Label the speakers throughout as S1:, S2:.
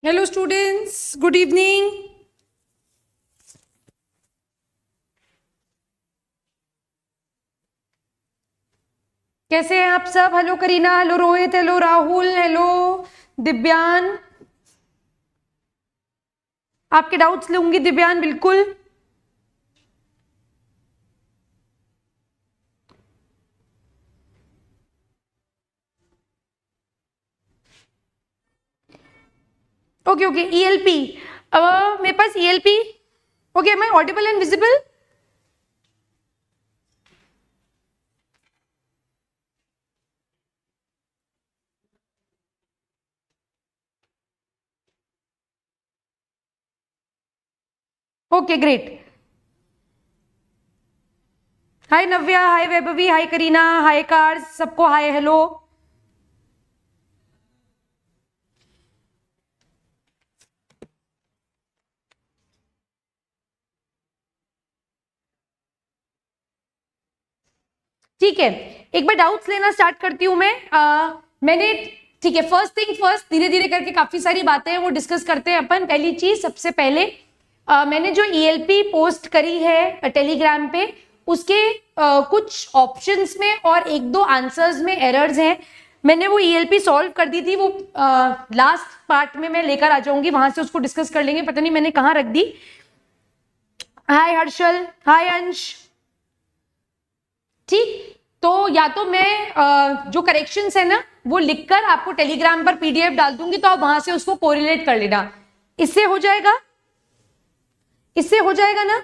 S1: Hello students, good evening. कैसे हैं आप सब? Hello Kareena, hello Rohit, hello Rahul, hello Divyan. आपके डाउट्स लूंगी दिव्यान, बिल्कुल। Okay okay, ELP. मेरे पास ELP. Okay, am I audible and visible? Okay great. Hi Navya, hi Vaibhavi, hi Kareena, hi कार्स, सबको हाय हेलो। ठीक है, एक बार डाउट्स लेना स्टार्ट करती हूं मैं। मैंने ठीक है, फर्स्ट थिंग फर्स्ट, धीरे धीरे करके काफी सारी बातें हैं वो डिस्कस करते हैं अपन। पहली चीज, सबसे पहले मैंने जो ईएलपी पोस्ट करी है टेलीग्राम पे, उसके कुछ ऑप्शंस में और एक दो आंसर्स में एरर्स हैं। मैंने वो ईएलपी सॉल्व कर दी थी, वो लास्ट पार्ट में मैं लेकर आ जाऊंगी, वहां से उसको डिस्कस कर लेंगे। पता नहीं मैंने कहाँ रख दी। हाय हर्षल, हाय अंश। ठीक, तो या तो मैं जो करेक्शंस है ना वो लिखकर आपको टेलीग्राम पर पीडीएफ डाल दूंगी, तो आप वहां से उसको कोरिलेट कर लेना। इससे हो जाएगा? इससे हो जाएगा ना?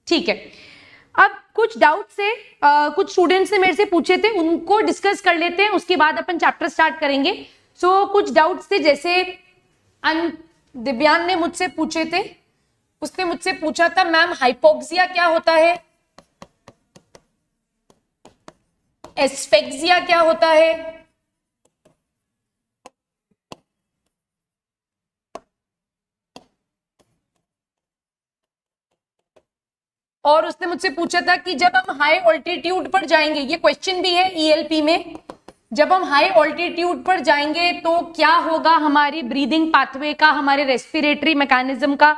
S1: ठीक है। अब कुछ डाउट से कुछ स्टूडेंट्स ने मेरे से पूछे थे, उनको डिस्कस कर लेते हैं, उसके बाद अपन चैप्टर स्टार्ट करेंगे। सो कुछ डाउट्स थे, जैसे दिव्यान ने मुझसे पूछे थे। उसने मुझसे पूछा था, मैम हाइपोक्सिया क्या होता है, एस्फेक्सिया क्या होता है, और उसने मुझसे पूछा था कि जब हम हाई ऑल्टीट्यूड पर जाएंगे, ये क्वेश्चन भी है ईएलपी में, जब हम हाई ऑल्टीट्यूड पर जाएंगे तो क्या होगा हमारी ब्रीदिंग पाथवे का, हमारे रेस्पिरेटरी मैकेनिज्म का।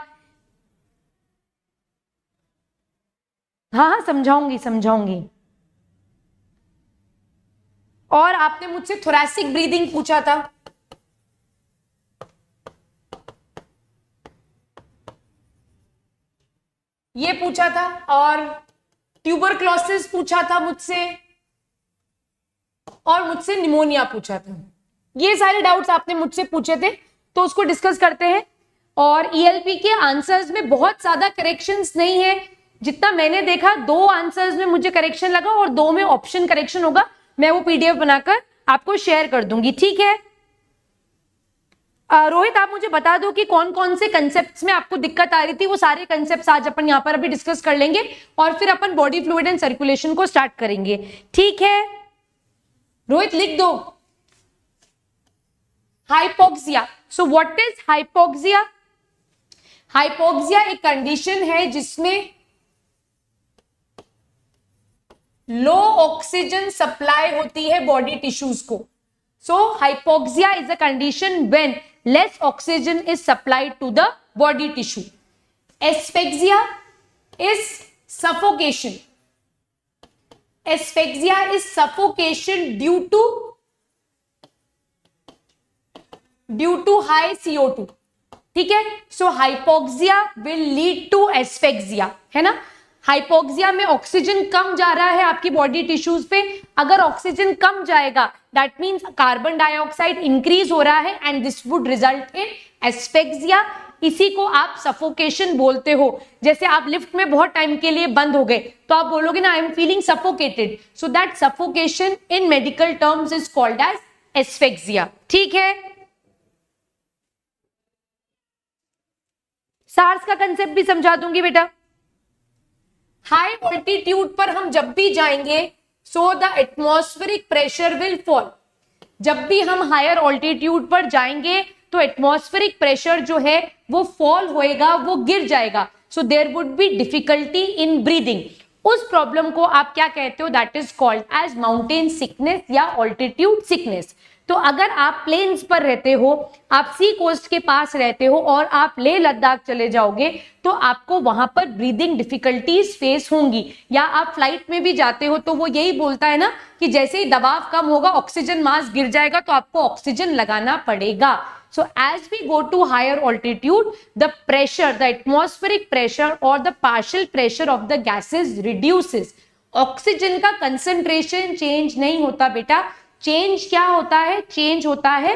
S1: हाँ हाँ, समझाऊंगी समझाऊंगी। और आपने मुझसे थोरैसिक ब्रीदिंग पूछा था, ये पूछा था, और ट्यूबरक्लोसिस पूछा था मुझसे, और मुझसे निमोनिया पूछा था। ये सारे डाउट्स आपने मुझसे पूछे थे, तो उसको डिस्कस करते हैं। और ईएलपी के आंसर्स में बहुत ज्यादा करेक्शंस नहीं है, जितना मैंने देखा 2 आंसर्स में मुझे करेक्शन लगा और 2 में ऑप्शन करेक्शन होगा। मैं वो पीडीएफ बनाकर आपको शेयर कर दूंगी, ठीक है। रोहित, आप मुझे बता दो कि कौन कौन से कंसेप्ट्स में आपको दिक्कत आ रही थी। वो सारे कंसेप्ट्स आज अपन यहाँ पर अभी डिस्कस कर लेंगे, और फिर अपन बॉडी फ्लूइड एंड सर्कुलेशन को स्टार्ट करेंगे, ठीक है। रोहित लिख दो, hypoxia. So what is hypoxia? Hypoxia एक कंडीशन है जिसमें लो ऑक्सीजन सप्लाई होती है बॉडी टिश्यूज को। So hypoxia is a condition when less oxygen is supplied to the body tissue. Asphyxia is suffocation. Asphyxia is suffocation due to high CO2, ठीक है। So hypoxia will lead to asphyxia, है ना। Hypoxia में oxygen कम जा रहा है आपकी body tissues पे। अगर ऑक्सीजन कम जाएगा, that means carbon dioxide increase हो रहा है, and this would result in asphyxia. इसी को आप सफोकेशन बोलते हो। जैसे आप लिफ्ट में बहुत टाइम के लिए बंद हो गए, तो आप बोलोगे ना, I am feeling suffocated. So that suffocation in medical terms is called as asphyxia, ठीक है। सार्स का कंसेप्ट भी समझा दूंगी बेटा। हाई ऑल्टीट्यूड पर हम जब भी जाएंगे, so the atmospheric pressure will fall. जब भी हम हायर ऑल्टीट्यूड पर जाएंगे तो एटमॉस्फेरिक प्रेशर जो है वो फॉल होएगा, वो गिर जाएगा। So there would be difficulty in breathing. उस प्रॉब्लम को आप क्या कहते हो? That is called as mountain sickness या ऑल्टीट्यूड सिकनेस। तो अगर आप प्लेन्स पर रहते हो, आप सी कोस्ट के पास रहते हो और आप लेह लद्दाख चले जाओगे तो आपको वहां पर ब्रीदिंग डिफिकल्टीज फेस होंगी। या आप फ्लाइट में भी जाते हो तो वो यही बोलता है ना कि जैसे ही दबाव कम होगा ऑक्सीजन मास गिर जाएगा तो आपको ऑक्सीजन लगाना पड़ेगा। So as we go to higher altitude, the pressure, the atmospheric pressure or the partial pressure of the gases reduces. Oxygen का कंसंट्रेशन चेंज नहीं होता बेटा, चेंज क्या होता है, चेंज होता है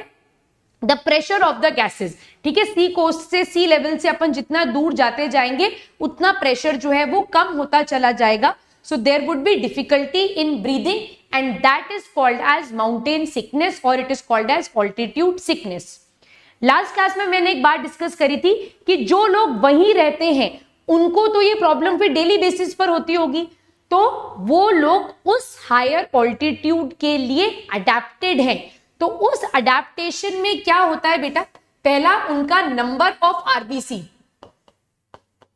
S1: the pressure of the gases. ठीक है, सी कोस्ट से, सी लेवल से अपन जितना दूर जाते जाएंगे उतना प्रेशर जो है वो कम होता चला जाएगा। So there would be difficulty in breathing and that is called as mountain sickness or it is called as altitude sickness. Last class में मैंने एक बात डिस्कस करी थी कि जो लोग वहीं रहते हैं उनको तो ये प्रॉब्लम फिर डेली बेसिस पर होती होगी, तो वो लोग उस हायर ऑल्टीट्यूड के लिए अडेप्टेड हैं। तो उस अडेप्टेशन में क्या होता है बेटा, पहला उनका number of RBC,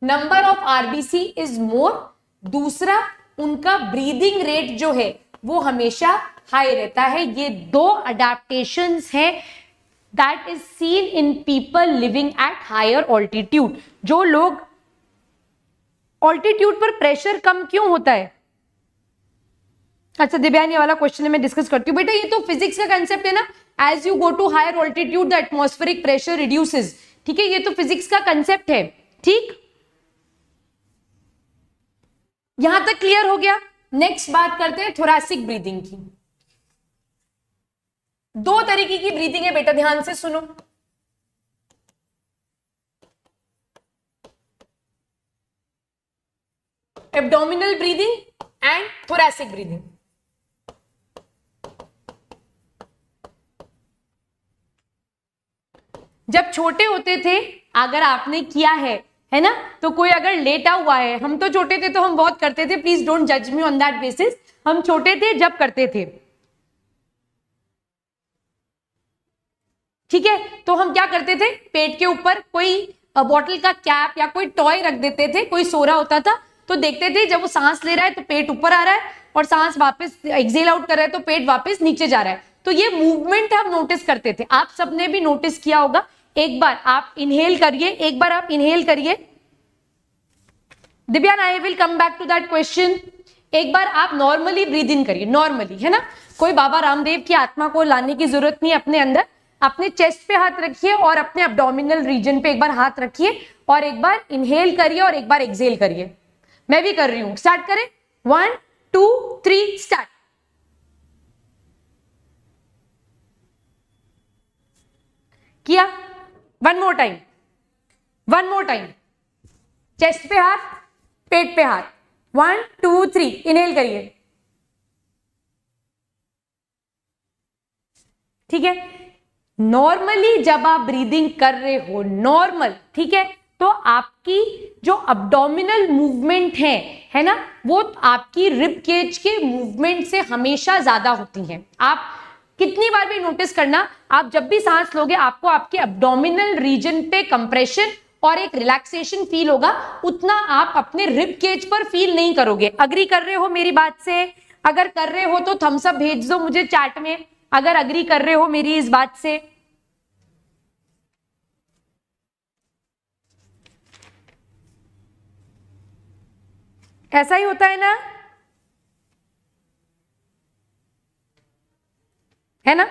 S1: number of RBC is more, दूसरा उनका ब्रीदिंग रेट जो है वो हमेशा हाई रहता है। ये दो अडेप्टेशंस हैं that is seen in people living at higher altitude। जो लोग ऑल्टीट्यूड पर प्रेशर कम क्यों होता है, अच्छा दिव्यानी वाला क्वेश्चन मैं डिस्कस करती हूँ बेटा। ये तो फिजिक्स का कंसेप्ट है ना, as you go to higher altitude the atmospheric pressure reduces. ठीक है, ये तो फिजिक्स का कंसेप्ट है। ठीक, यहां तक क्लियर हो गया। नेक्स्ट बात करते हैं थोरैसिक ब्रीदिंग की। दो तरीके की ब्रीदिंग है बेटा, ध्यान से सुनो। Abdominal breathing and thoracic breathing. जब छोटे होते थे अगर आपने किया है ना, तो कोई अगर लेटा हुआ है, हम तो छोटे थे तो हम बहुत करते थे, प्लीज डोंट जज मी ऑन दैट बेसिस, हम छोटे थे जब करते थे। ठीक है, तो हम क्या करते थे, पेट के ऊपर कोई बॉटल का कैप या कोई टॉय रख देते थे, कोई सो रहा होता था तो देखते थे जब वो सांस ले रहा है तो पेट ऊपर आ रहा है और सांस वापस एक्सेल आउट कर रहा है तो पेट वापस नीचे जा रहा है। तो ये मूवमेंट हम नोटिस करते थे, आप सबने भी नोटिस किया होगा। एक बार आप इनहेल करिए, एक बार आप इनहेल करिए। Divyan I will come back to that question. एक बार आप नॉर्मली ब्रीद इन करिए, नॉर्मली, है ना, कोई बाबा रामदेव की आत्मा को लाने की जरूरत नहीं अपने अंदर। अपने चेस्ट पे हाथ रखिए और अपने एब्डोमिनल रीजन पे एक बार हाथ रखिए और एक बार इनहेल करिए और एक बार एक्सहेल करिए। मैं भी कर रही हूं, स्टार्ट करें, 1 2 3 स्टार्ट। किया, one more time, one more time, chest पे हाथ, पेट पे हाथ, 1 2 3, इनहेल करिए। ठीक है, नॉर्मली जब आप ब्रीदिंग कर रहे हो, नॉर्मल, ठीक है, तो आपकी जो अब्डोमिनल मूवमेंट है ना, वो आपकी रिब केज के मूवमेंट से हमेशा ज्यादा होती हैं। आप कितनी बार भी नोटिस करना, आप जब भी सांस लोगे आपको आपके अब्डोमिनल रीजन पे कंप्रेशन और एक रिलैक्सेशन फील होगा, उतना आप अपने रिब केज पर फील नहीं करोगे। अग्री कर रहे हो मेरी बात से? अगर कर रहे हो तो थम्स अप भेज दो मुझे चैट में, अगर अग्री कर रहे हो मेरी इस बात से। ऐसा ही होता है ना, है ना?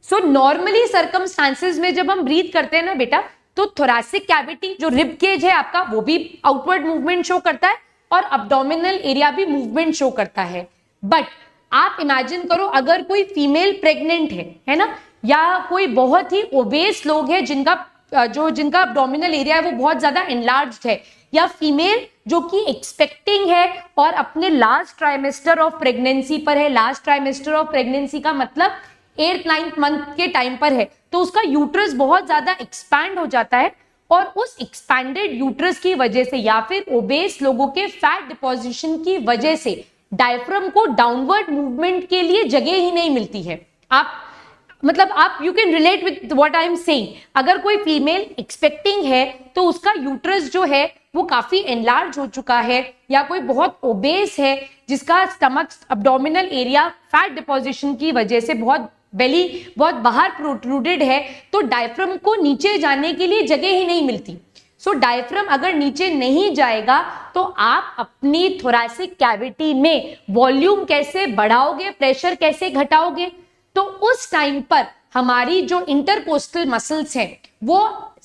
S1: सो नॉर्मली सर्कमस्टांसेस में जब हम ब्रीथ करते हैं ना बेटा, तो थोरैसिक कैविटी जो रिब केज है आपका, वो भी आउटवर्ड मूवमेंट शो करता है और अब्डोमिनल एरिया भी मूवमेंट शो करता है। बट आप इमेजिन करो अगर कोई फीमेल प्रेग्नेंट है ना, या कोई बहुत ही ओबेस लोग है जिनका अब्डोमिनल एरिया है वो बहुत ज्यादा एनलार्ज्ड है, या फीमेल जो कि एक्सपेक्टिंग है और अपने लास्ट ट्राइमेस्टर ऑफ प्रेगनेंसी पर है। लास्ट ट्राइमेस्टर ऑफ प्रेगनेंसी का मतलब 8th-9th मंथ के टाइम पर है, तो उसका यूट्रस बहुत ज्यादा एक्सपैंड हो जाता है और उस एक्सपैंडेड यूट्रस की वजह से या फिर ओबेस लोगों के फैट डिपोजिशन की वजह से डायफ्राम को डाउनवर्ड मूवमेंट के लिए जगह ही नहीं मिलती है। आप you can relate with what I am saying. अगर कोई फीमेल एक्सपेक्टिंग है तो उसका यूट्रस जो है वो काफी एनलार्ज हो चुका है, या कोई बहुत ओबेस है जिसका stomach abdominal area fat deposition की वजह से बहुत बेली बहुत बाहर प्रोट्रूडेड है तो डायफ्राम को नीचे जाने के लिए जगह ही नहीं मिलती। सो डायफ्राम अगर नीचे नहीं जाएगा तो आप अपनी थोरैसिक कैविटी में वॉल्यूम कैसे बढ़ाओगे, प्रेशर कैसे घटाओगे? तो उस टाइम पर हमारी जो इंटरकोस्टल मसल्स हैं वो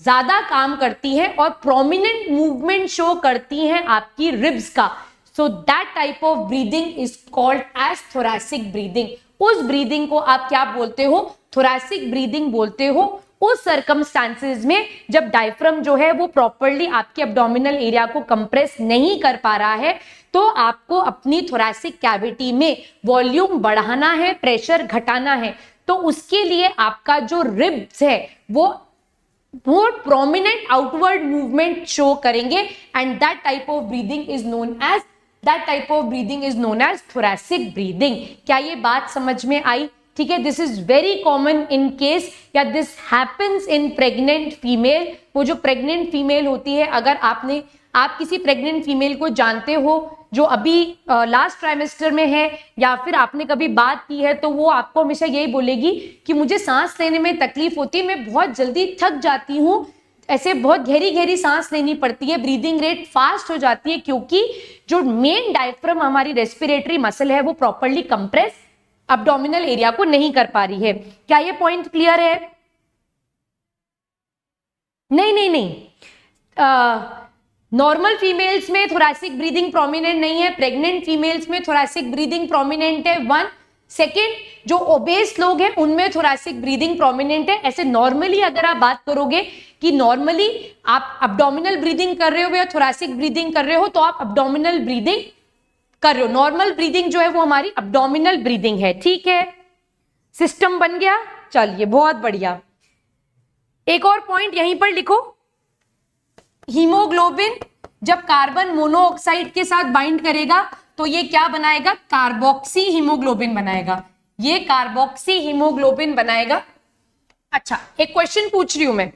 S1: ज्यादा काम करती है और प्रोमिनेंट मूवमेंट शो करती हैं आपकी रिब्स का। So that type of breathing is called as thoracic breathing. उस ब्रीदिंग को आप क्या बोलते हो? थोरैसिक ब्रीदिंग बोलते हो उस सर्कमस्टांसेस में जब डायफ्राम जो है वो प्रॉपरली आपके एब्डोमिनल एरिया को कंप्रेस नहीं कर पा रहा है, तो आपको अपनी थोरैसिक कैविटी में वॉल्यूम बढ़ाना है, प्रेशर घटाना है। तो उसके लिए आपका जो रिब्स है वो प्रोमिनेंट आउटवर्ड मूवमेंट शो करेंगे and that type of breathing is known as thoracic breathing. क्या ये बात समझ में आई? ठीक है, this is very common in case या this happens in pregnant female. वो जो प्रेग्नेंट फीमेल होती है, अगर आप किसी प्रेग्नेंट फीमेल को जानते हो जो अभी लास्ट ट्राइमेस्टर में है या फिर आपने कभी बात की है, तो वो आपको हमेशा यही बोलेगी कि मुझे सांस लेने में तकलीफ होती है, मैं बहुत जल्दी थक जाती हूँ, ऐसे बहुत गहरी गहरी सांस लेनी पड़ती है, ब्रीदिंग रेट फास्ट हो जाती है, क्योंकि जो मेन डायफ्राम हमारी रेस्पिरेटरी मसल है वो प्रॉपरली कंप्रेस एब्डोमिनल एरिया को नहीं कर पा रही है। क्या ये पॉइंट क्लियर है? नहीं, नॉर्मल फीमेल्स में थोरैसिक ब्रीदिंग प्रोमिनेंट नहीं है, प्रेग्नेंट फीमेल्स में थोरैसिक ब्रीदिंग प्रोमिनेंट है। 1 सेकेंड, जो ओबेस लोग हैं उनमें थोरैसिक ब्रीदिंग प्रोमिनेंट है। ऐसे नॉर्मली अगर आप बात करोगे कि नॉर्मली आप एब्डोमिनल ब्रीदिंग कर रहे हो या थोरैसिक ब्रीदिंग कर रहे हो, तो आप एब्डोमिनल ब्रीदिंग कर रहे हो। नॉर्मल ब्रीदिंग जो है वो हमारी एब्डोमिनल ब्रीदिंग है। ठीक है, सिस्टम बन गया। चलिए, बहुत बढ़िया। एक और पॉइंट यहीं पर लिखो, हीमोग्लोबिन जब कार्बन मोनोऑक्साइड के साथ बाइंड करेगा तो ये क्या बनाएगा? कार्बोक्सी हीमोग्लोबिन बनाएगा। ये कार्बोक्सी हीमोग्लोबिन बनाएगा। अच्छा, एक क्वेश्चन पूछ रही हूं मैं,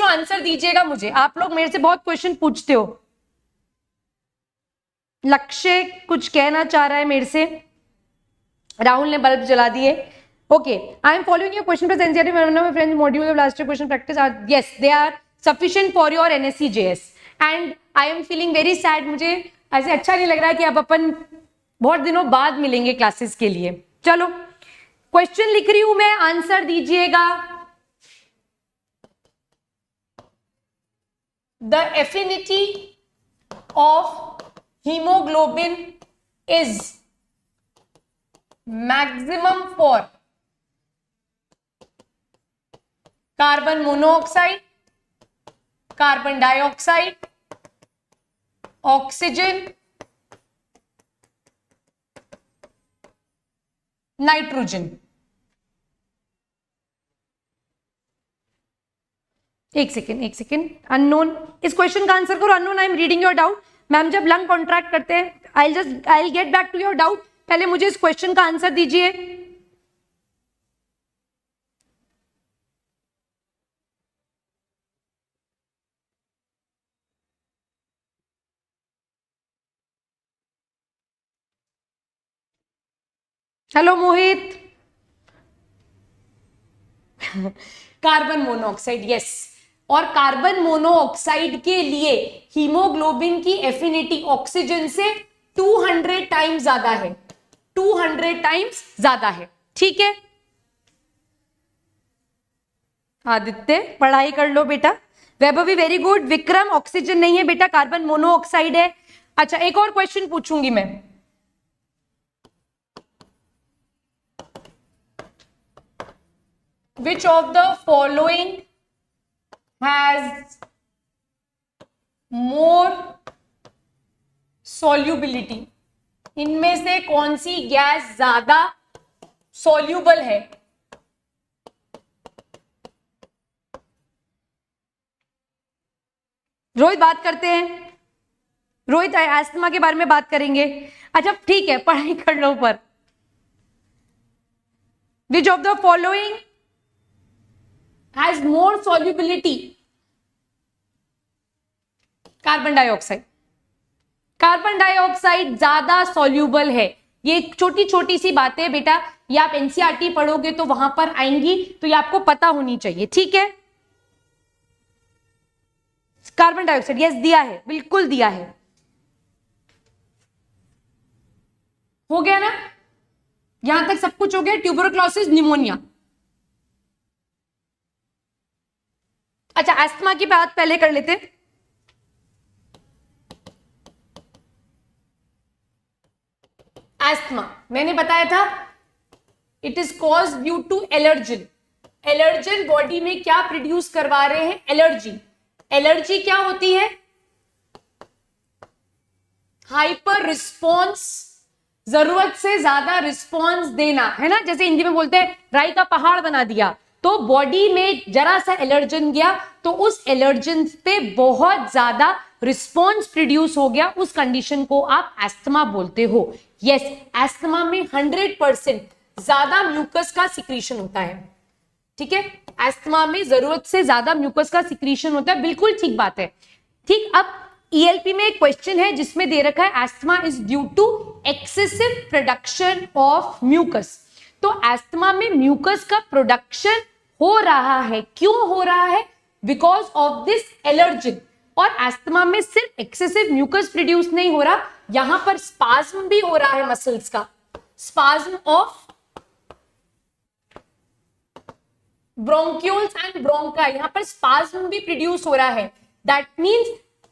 S1: आंसर दीजिएगा मुझे। आप लोग मेरे से बहुत क्वेश्चन पूछते हो। लक्ष्य कुछ कहना चाह रहा है मेरे से, राहुल ने बल्ब जला दिए। Okay, I am following your question friends module of last question practice are yes they are sufficient for your NSE-JS and I am feeling very sad. मुझे ऐसे अच्छा नहीं लग रहा है कि अब अपन बहुत दिनों बाद मिलेंगे क्लासेस के लिए। चलो, क्वेश्चन लिख रही हूं मैं, आंसर दीजिएगा। The affinity of hemoglobin is maximum for carbon monoxide, carbon dioxide, oxygen, nitrogen। एक सेकेंड, अननोन, इस क्वेश्चन का आंसर करो। Unknown, I am reading your doubt. Ma'am जब लंग कॉन्ट्रैक्ट करते हैं, I will get back to your doubt. पहले मुझे इस क्वेश्चन का आंसर दीजिए। Hello Mohit. Carbon monoxide, yes. और कार्बन मोनोऑक्साइड के लिए हीमोग्लोबिन की एफिनिटी ऑक्सीजन से 200 टाइम्स ज्यादा है, 200 टाइम्स ज्यादा है। ठीक है, आदित्य पढ़ाई कर लो बेटा। Vaibhavi very good. Vikram, oxygen नहीं है बेटा, कार्बन मोनोऑक्साइड है। अच्छा, एक और क्वेश्चन पूछूंगी मैं। Which of the following has more solubility? इनमें से कौन सी गैस ज्यादा सॉल्यूबल है? रोहित बात करते हैं। रोहित एस्थमा के बारे में बात करेंगे। अच्छा ठीक है, पढ़ाई कर लो। पर Which of the following has more solubility? Carbon dioxide. Carbon dioxide ज्यादा सॉल्यूबल है। ये छोटी छोटी सी बातें बेटा, ये आप एनसीईआरटी पढ़ोगे तो वहां पर आएंगी, तो ये आपको पता होनी चाहिए, ठीक है। कार्बन डाइऑक्साइड, यस दिया है, बिल्कुल दिया है। हो गया ना, यहां तक सब कुछ हो गया। Tuberculosis, pneumonia. अच्छा, अस्थमा की बात पहले कर लेते। अस्थमा मैंने बताया था, it is cause due to allergen. Allergen body में क्या प्रोड्यूस करवा रहे हैं? एलर्जी। एलर्जी क्या होती है? हाइपर रिस्पॉन्स, जरूरत से ज्यादा रिस्पॉन्स देना, है ना। जैसे हिंदी में बोलते हैं राई का पहाड़ बना दिया, तो बॉडी में जरा सा एलर्जन गया तो उस एलर्जन पे बहुत ज्यादा रिस्पॉन्स प्रोड्यूस हो गया, उस कंडीशन को आप एस्थमा बोलते हो। यस, एस्थमा में 100% ज्यादा म्यूकस का सिक्रीशन होता है, ठीक है। एस्थमा में जरूरत से ज्यादा म्यूकस का सिक्रीशन होता है, बिल्कुल ठीक बात है, ठीक। अब ईएलपी में एक क्वेश्चन है जिसमें दे रखा है asthma is due to excessive production of mucus. तो एस्थमा में म्यूकस का प्रोडक्शन हो रहा है, क्यों हो रहा है? Because of this allergen. और एस्थमा में सिर्फ एक्सेसिव म्यूकस प्रोड्यूस नहीं हो रहा, यहां पर स्पाज्म भी हो रहा है मसल्स का, स्पाज्म ऑफ ब्रोंक्यूल्स एंड ब्रोंका, यहां पर स्पाज्म भी प्रोड्यूस हो रहा है। दैट मींस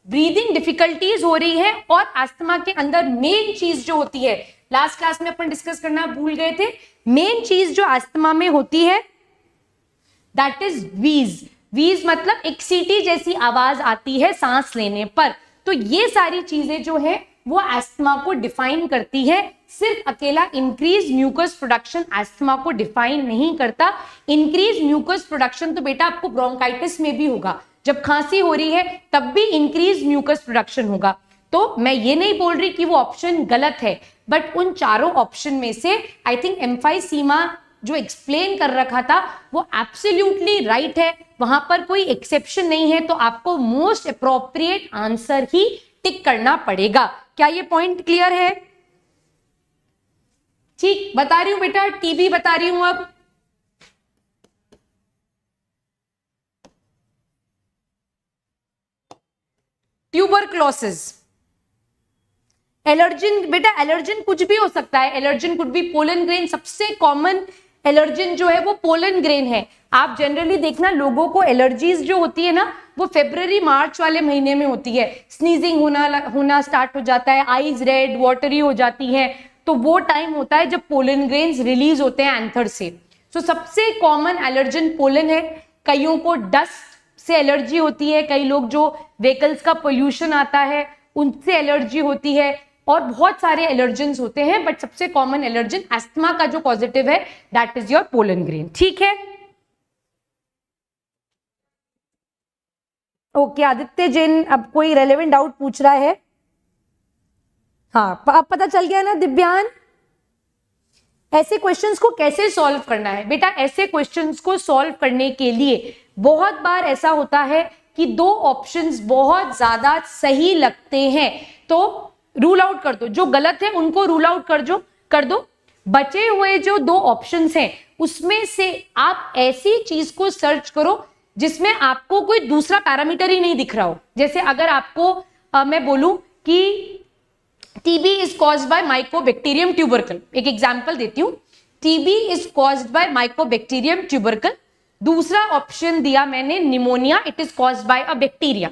S1: ब्रीदिंग डिफिकल्टीज हो रही है। और अस्थमा के अंदर मेन चीज जो होती है, लास्ट क्लास में अपन डिस्कस करना भूल गए थे, मेन चीज जो अस्थमा में होती है दैट इज व्हीज। व्हीज मतलब एक सीटी जैसी आवाज आती है सांस लेने पर। तो ये सारी चीजें जो है वो अस्थमा को डिफाइन करती है। सिर्फ अकेला इंक्रीज म्यूकस प्रोडक्शन अस्थमा को डिफाइन नहीं करता। इंक्रीज म्यूकस प्रोडक्शन तो बेटा आपको ब्रोंकाइटिस में भी होगा, जब खांसी हो रही है तब भी इंक्रीज म्यूकस प्रोडक्शन होगा। तो मैं ये नहीं बोल रही कि वो ऑप्शन गलत है, बट उन चारों ऑप्शन में से आई थिंक एम्फाइसीमा जो एक्सप्लेन कर रखा था वो एब्सोल्युटली राइट है, वहां पर कोई एक्सेप्शन नहीं है। तो आपको मोस्ट अप्रोप्रिएट आंसर ही टिक करना पड़ेगा। क्या ये पॉइंट क्लियर है? ठीक, बता रही हूं बेटा, टीबी बता रही हूं अब। ट्यूबरक्लोसिस, एलर्जिन बेटा, एलर्जिन कुछ भी हो सकता है। Allergen could bee pollen grain, सबसे कॉमन एलर्जिन जो है वो पोलन ग्रेन है। आप जनरली देखना लोगों को एलर्जीज जो होती है ना वो फरवरी मार्च वाले महीने में होती है। स्नीजिंग होना स्टार्ट हो जाता है, आईज रेड वाटरी हो जाती है, तो वो टाइम होता है जब पोलन ग्रेन्स रिलीज होते हैं एंथर से। तो सबसे कॉमन एलर्जन पोलन है। कईयों को डस्ट से एलर्जी होती है, कई लोग जो व्हीकल्स का पोल्यूशन आता है उनसे एलर्जी होती है, और बहुत सारे एलर्जेंस होते हैं, बट सबसे कॉमन एलर्जन अस्थमा का जो पॉजिटिव है that is your pollen grain, ठीक है। ओके आदित्य जैन अब कोई रेलेवेंट डाउट पूछ रहा है? हाँ, अब पता चल गया ना दिव्यान? ऐसे क्वेश्चंस को कैसे सॉल्व करना है बेटा? ऐसे क्वेश्चंस को सॉल्व करने के लिए बहुत बार ऐसा होता है कि दो ऑप्शंस बहुत ज्यादा सही लगते हैं, तो रूल आउट कर दो, जो गलत है उनको रूल आउट कर दो। बचे हुए जो दो ऑप्शंस हैं उसमें से आप ऐसी चीज को सर्च करो जिसमें आपको कोई दूसरा पैरामीटर ही नहीं दिख रहा हो। जैसे अगर आपको मैं बोलूं कि TB is caused bye Mycobacterium tubercle, एक एग्जांपल देती हूं, TB is caused bye Mycobacterium tubercle. दूसरा ऑप्शन दिया मैंने pneumonia, it is caused by a bacteria.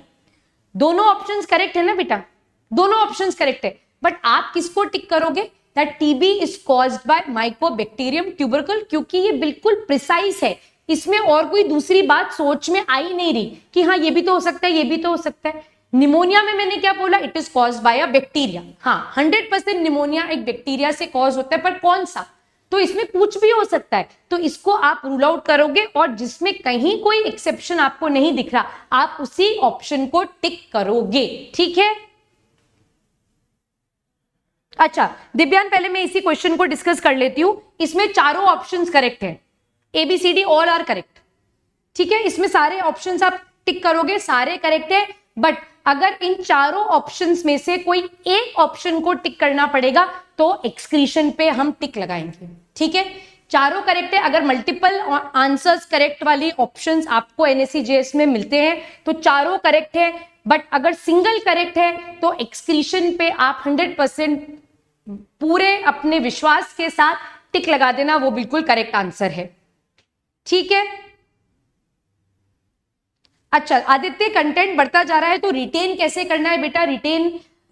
S1: दोनों ऑप्शंस करेक्ट है ना बेटा? दोनों ऑप्शंस करेक्ट है, बट आप किसको टिक करोगे? That TB is caused bye Mycobacterium tubercle, क्योंकि ये बिल्कुल प्रिसाइज है, इसमें और कोई दूसरी बात सोच में आई नहीं रही कि हाँ ये भी तो हो सकता है, ये भी तो हो सकता है। निमोनिया में मैंने क्या बोला? It is caused by a bacteria. हाँ 100% निमोनिया एक बैक्टीरिया से कॉज होता है, पर कौन सा? तो इसमें कुछ भी हो सकता है, तो इसको आप रूल आउट करोगे, और जिसमें कहीं कोई एक्सेप्शन आपको नहीं दिख रहा आप उसी ऑप्शन को टिक करोगे, ठीक है। अच्छा दिव्यान, पहले मैं इसी क्वेश्चन को डिस्कस कर लेती हूं। इसमें चारों ऑप्शंस करेक्ट हैं, ABCD ऑल आर करेक्ट, ठीक है। इसमें सारे ऑप्शंस आप टिक करोगे, सारे करेक्ट है, बट अगर इन चारों ऑप्शंस में से कोई एक ऑप्शन को टिक करना पड़ेगा तो एक्सक्रीशन पे हम टिक लगाएंगे, ठीक है। चारों करेक्ट है। अगर मल्टीपल आंसर्स करेक्ट वाली ऑप्शंस आपको NSE-JS में मिलते हैं तो चारों करेक्ट है, बट अगर सिंगल करेक्ट है तो एक्सक्रीशन पे आप 100% पूरे अपने विश्वास के साथ टिक लगा देना, वो बिल्कुल करेक्ट आंसर है। ठीक है, अच्छा आदित्य, कंटेंट बढ़ता जा रहा है तो रिटेन कैसे करना है बेटा?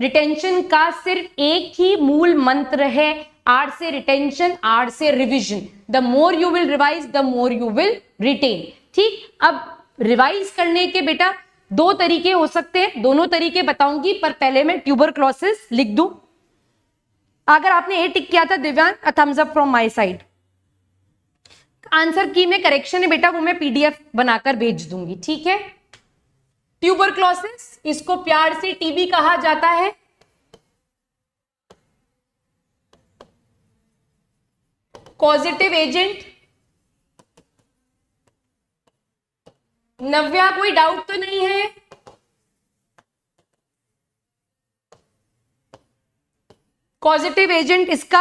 S1: रिटेंशन का सिर्फ एक ही मूल मंत्र है, आर से रिटेंशन, आर से revision. The more you will revise the more you will retain. ठीक, अब रिवाइज करने के बेटा दो तरीके हो सकते हैं, दोनों तरीके बताऊंगी, पर पहले मैं ट्यूबरक्लोसिस लिख दूं। अगर आपने ए टिक किया था Divyang, thumbs up from my side. Answer key में करेक्शन है बेटा, वो मैं PDF बनाकर भेज दूंगी। ठीक है, ट्यूबरक्लोसिस, इसको प्यार से टीबी कहा जाता है। कॉजेटिव एजेंट, नव्या कोई डाउट तो नहीं है? कॉजेटिव एजेंट इसका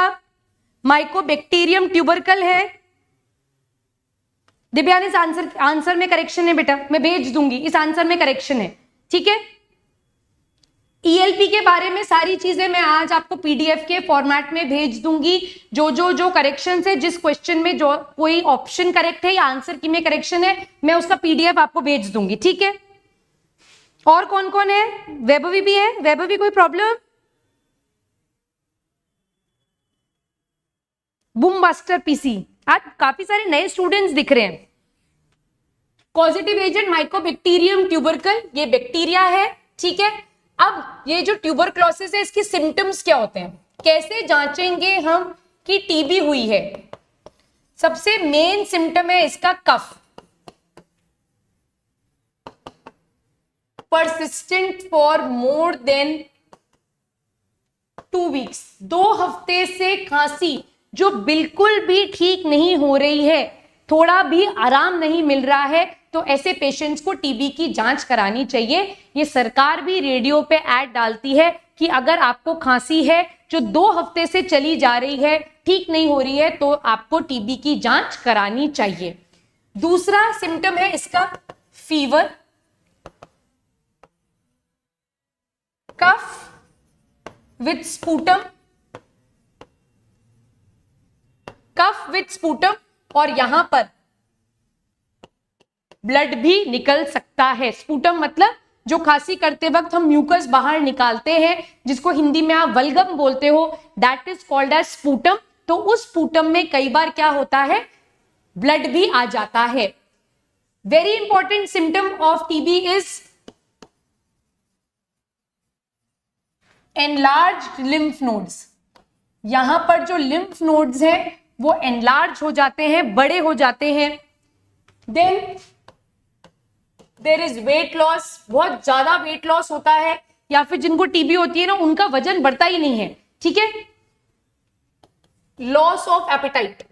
S1: माइकोबैक्टीरियम ट्यूबरकल है। दिव्यान, इस आंसर में करेक्शन है बेटा, मैं भेज दूंगी, इस आंसर में करेक्शन है। ठीक है, ELP के बारे में सारी चीजें मैं आज आपको PDF के फॉर्मेट में भेज दूंगी। जो करेक्शन है, जिस क्वेश्चन में जो कोई ऑप्शन करेक्ट है या आंसर की में करेक्शन है, मैं उसका PDF आपको भेज दूंगी। ठीक है, और कौन कौन है? वैभवी भी है। वैभवी कोई प्रॉब्लम? बूम मास्टर PC, आज काफी सारे नए स्टूडेंट्स दिख रहे हैं। पॉजिटिव एजेंट माइकोबैक्टीरियम ट्यूबरकल, ये बैक्टीरिया है। ठीक है, अब ये जो ट्यूबरक्लोसिस है, इसकी सिम्टम्स क्या होते हैं, कैसे जांचेंगे हम कि टीबी हुई है? सबसे मेन सिम्टम है इसका cough, persistent for more than 2 weeks, 2 हफ्ते से खांसी जो बिल्कुल भी ठीक नहीं हो रही है, थोड़ा भी आराम नहीं मिल रहा है, तो ऐसे पेशेंट्स को टीबी की जांच करानी चाहिए। ये सरकार भी रेडियो पे ऐड डालती है कि अगर आपको खांसी है जो 2 हफ्ते से चली जा रही है, ठीक नहीं हो रही है, तो आपको टीबी की जांच करानी चाहिए। दूसरा सिम्टम है इसका fever, cough with sputum, cough with sputum, और यहां पर ब्लड भी निकल सकता है। स्पूटम मतलब जो खांसी करते वक्त हम म्यूकस बाहर निकालते हैं, जिसको हिंदी में आप वल्गम बोलते हो, that is called as sputum. तो उस स्पूटम में कई बार क्या होता है, ब्लड भी आ जाता है। Very important symptom of TB is enlarge lymph nodes. यहां पर जो लिम्फ नोड्स हैं वो एनलार्ज हो जाते हैं, बड़े हो जाते हैं। Then there is weight loss, बहुत ज्यादा वेट लॉस होता है, या फिर जिनको टीबी होती है ना, उनका वजन बढ़ता ही नहीं है। ठीक है, loss of appetite,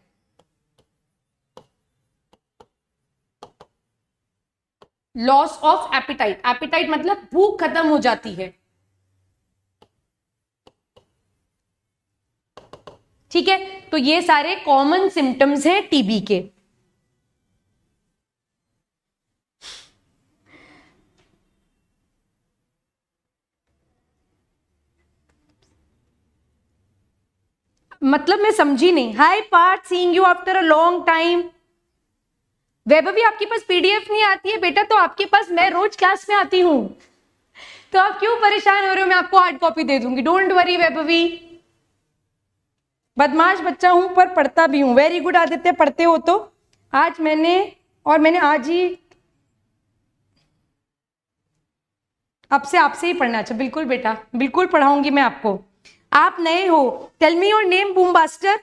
S1: loss of appetite, appetite मतलब भूख खत्म हो जाती है। ठीक है, तो ये सारे कॉमन सिम्टम्स हैं टीबी के। मतलब मैं समझी नहीं। Hi Parth, seeing you after a long time. Vaibhavi, आपके पास PDF नहीं आती है बेटा, तो आपके पास मैं रोज क्लास में आती हूं, तो आप क्यों परेशान हो रहे हो? मैं आपको हार्ड कॉपी दे दूंगी, डोंट वरी वैभवी। बदमाश बच्चा हूं पर पढ़ता भी हूं। वेरी गुड आदित्य, पढ़ते हो तो। आज मैंने आज ही आपसे ही पढ़ना। अच्छा बिल्कुल बेटा, बिल्कुल पढ़ाऊंगी मैं आपको। आप नए हो, tell me your name boom master.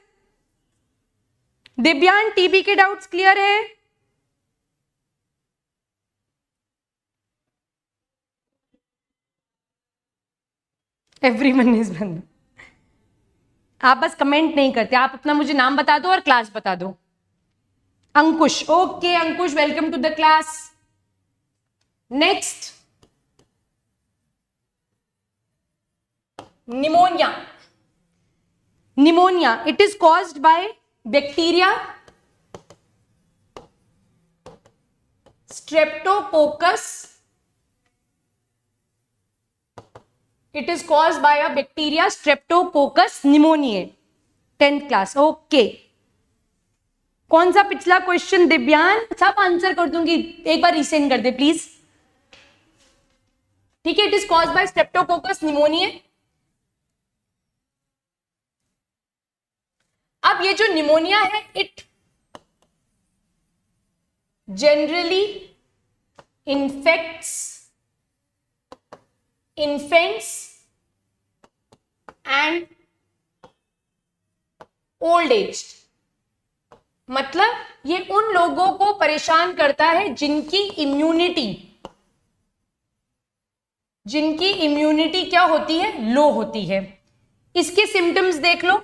S1: Divyang, TB के डाउट्स क्लियर है? एवरीवन इज बंद। आप बस कमेंट नहीं करते, आप अपना मुझे नाम बता दो और क्लास बता दो। Ankush, okay Ankush, welcome to the class. Next, pneumonia. Pneumonia, it is caused by bacteria streptococcus, it is caused by a bacteria streptococcus pneumoniae, 10th class. Okay, कौन सा पिछला क्वेश्चन दिव्यान? सब आंसर कर दूंगी, एक बार रीसेंड कर दे प्लीज। ठीक है, it is caused by streptococcus pneumonia. अब ये जो निमोनिया है, it generally infects infants and old aged, मतलब ये उन लोगों को परेशान करता है जिनकी इम्यूनिटी क्या होती है? लो होती है। इसके सिम्टम्स देख लो।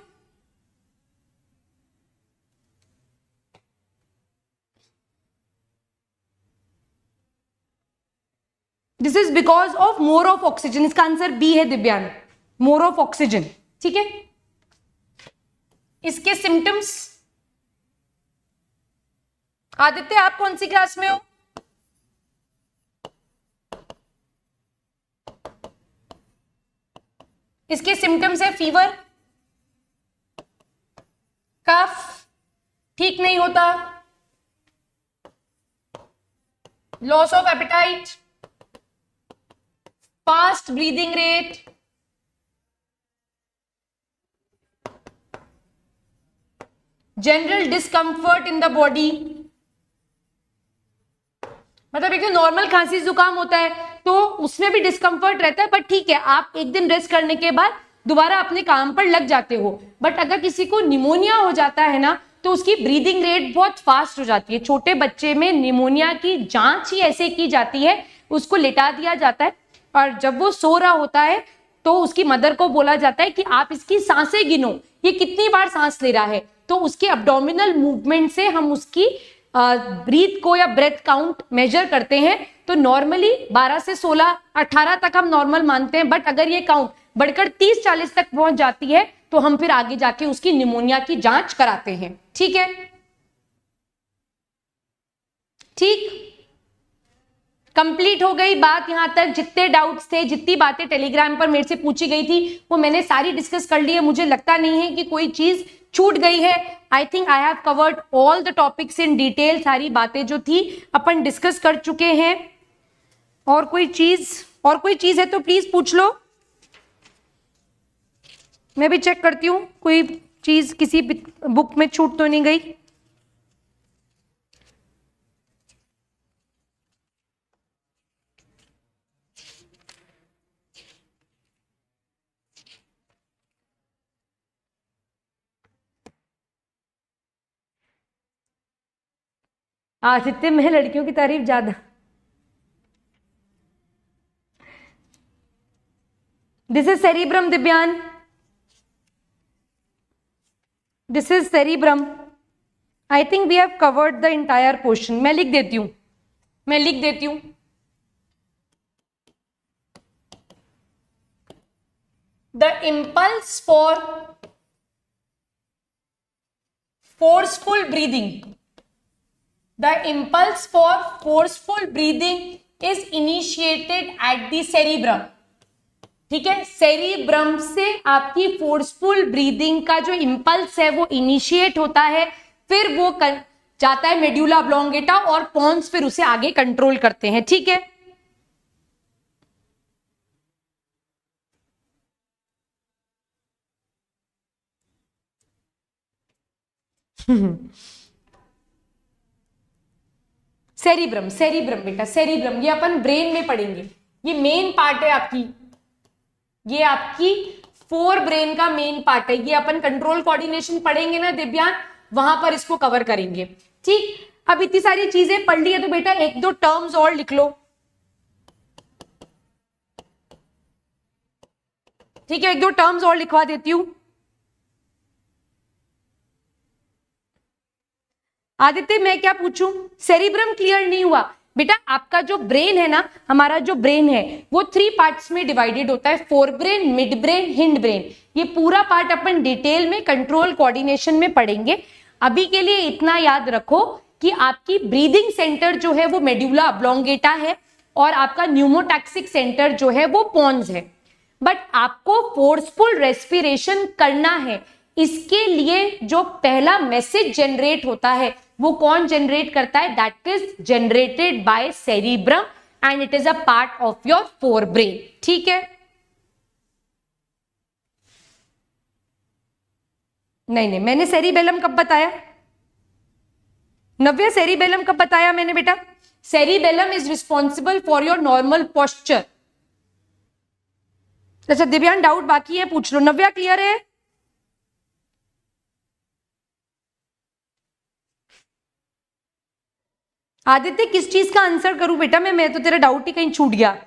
S1: This is because of more of oxygen. इसका आंसर बी है दिव्यांग, मोर ऑफ ऑक्सीजन। ठीक है, इसके सिम्टम्स, आदित्य आप कौन सी क्लास में हो? इसके सिम्टम्स है फीवर, कफ ठीक नहीं होता, loss of apatite, fast breathing rate, general discomfort in the body. मतलब एक नॉर्मल खांसी जुकाम होता है तो उसमें भी डिस्कंफर्ट रहता है, बट ठीक है, आप एक दिन रेस्ट करने के बाद दोबारा अपने काम पर लग जाते हो। बट अगर किसी को निमोनिया हो जाता है ना, तो उसकी ब्रीदिंग रेट बहुत फास्ट हो जाती है। छोटे बच्चे में निमोनिया की जांच ही ऐसे की जाती है, उसको लिटा दिया जाता है और जब वो सो रहा होता है तो उसकी मदर को बोला जाता है कि आप इसकी सांसें गिनो, ये कितनी बार सांस ले रहा है। तो उसके अब्डोमिनल मूवमेंट से हम उसकी ब्रीथ को या ब्रेथ काउंट मेजर करते हैं। तो नॉर्मली 12 से 16, 18 तक हम नॉर्मल मानते हैं, बट अगर ये काउंट बढ़कर 30-40 तक पहुंच जाती है तो हम फिर आगे जाके उसकी निमोनिया की जांच कराते हैं। ठीक है, ठीक, कंप्लीट हो गई बात यहां तक। जितने डाउट्स थे, जितनी बातें टेलीग्राम पर मेरे से पूछी गई थी, वो मैंने सारी डिस्कस कर ली है। मुझे लगता नहीं है कि कोई चीज छूट गई है। I think I have covered all the topics in detail. सारी बातें जो थी अपन डिस्कस कर चुके हैं। और कोई चीज है तो प्लीज पूछ लो, मैं भी चेक करती हूँ कोई चीज किसी बुक में छूट तो नहीं गई। आदित्य में लड़कियों की तारीफ ज्यादा। This is cerebrum Divyan, this is cerebrum. I think we have covered the entire portion. मैं लिख देती हूं, the impulse for forceful breathing, the impulse for forceful breathing is initiated at the cerebrum। ठीक है, सेरिब्रम से आपकी फोर्सफुल ब्रीदिंग का जो इंपल्स है वो इनिशिएट होता है, फिर वो जाता है मेड्यूला ऑब्लोंगेटा और पॉन्स फिर उसे आगे कंट्रोल करते हैं। ठीक है, सेरिब्रम बेटा, सेरिब्रम ये अपन ब्रेन में पढ़ेंगे। ये मेन पार्ट है आपकी, ये आपकी फोर ब्रेन का मेन पार्ट है। ये अपन कंट्रोल कोऑर्डिनेशन पढ़ेंगे ना दिव्यांग, वहां पर इसको कवर करेंगे। ठीक, अब इतनी सारी चीजें पढ़ ली है तो बेटा एक दो टर्म्स और लिख लो। ठीक है, एक दो टर्म्स और लिखवा देती हूं। आदित्य मैं क्या पूछूं? सेरिब्रम क्लियर नहीं हुआ बेटा? आपका जो ब्रेन है ना, हमारा जो ब्रेन है वो 3 पार्ट्स में डिवाइडेड होता है, forebrain, mid brain, hind brain. ये पूरा पार्ट अपन डिटेल में कंट्रोल कोऑर्डिनेशन में पढ़ेंगे। अभी के लिए इतना याद रखो कि आपकी ब्रीदिंग सेंटर जो है वो मेड्यूला ऑब्लोंगेटा है और आपका न्यूमोटैक्सिक सेंटर जो है वो पोन्स है। बट आपको फोर्सफुल रेस्पिरेशन करना है, इसके लिए जो पहला मैसेज जनरेट होता है वो कौन जनरेट करता है? That is generated by cerebrum and it is a part of your forebrain. ठीक है, नहीं, मैंने सेरिबेलम कब बताया? नव्या, सेरिबेलम कब बताया मैंने बेटा? Cerebellum is responsible for your normal posture. अच्छा दिव्यांग, डाउट बाकी है पूछ लो। नव्या क्लियर है? आदित्य किस चीज का आंसर करूं बेटा मैं तो तेरा डाउट ही कहीं छूट गया।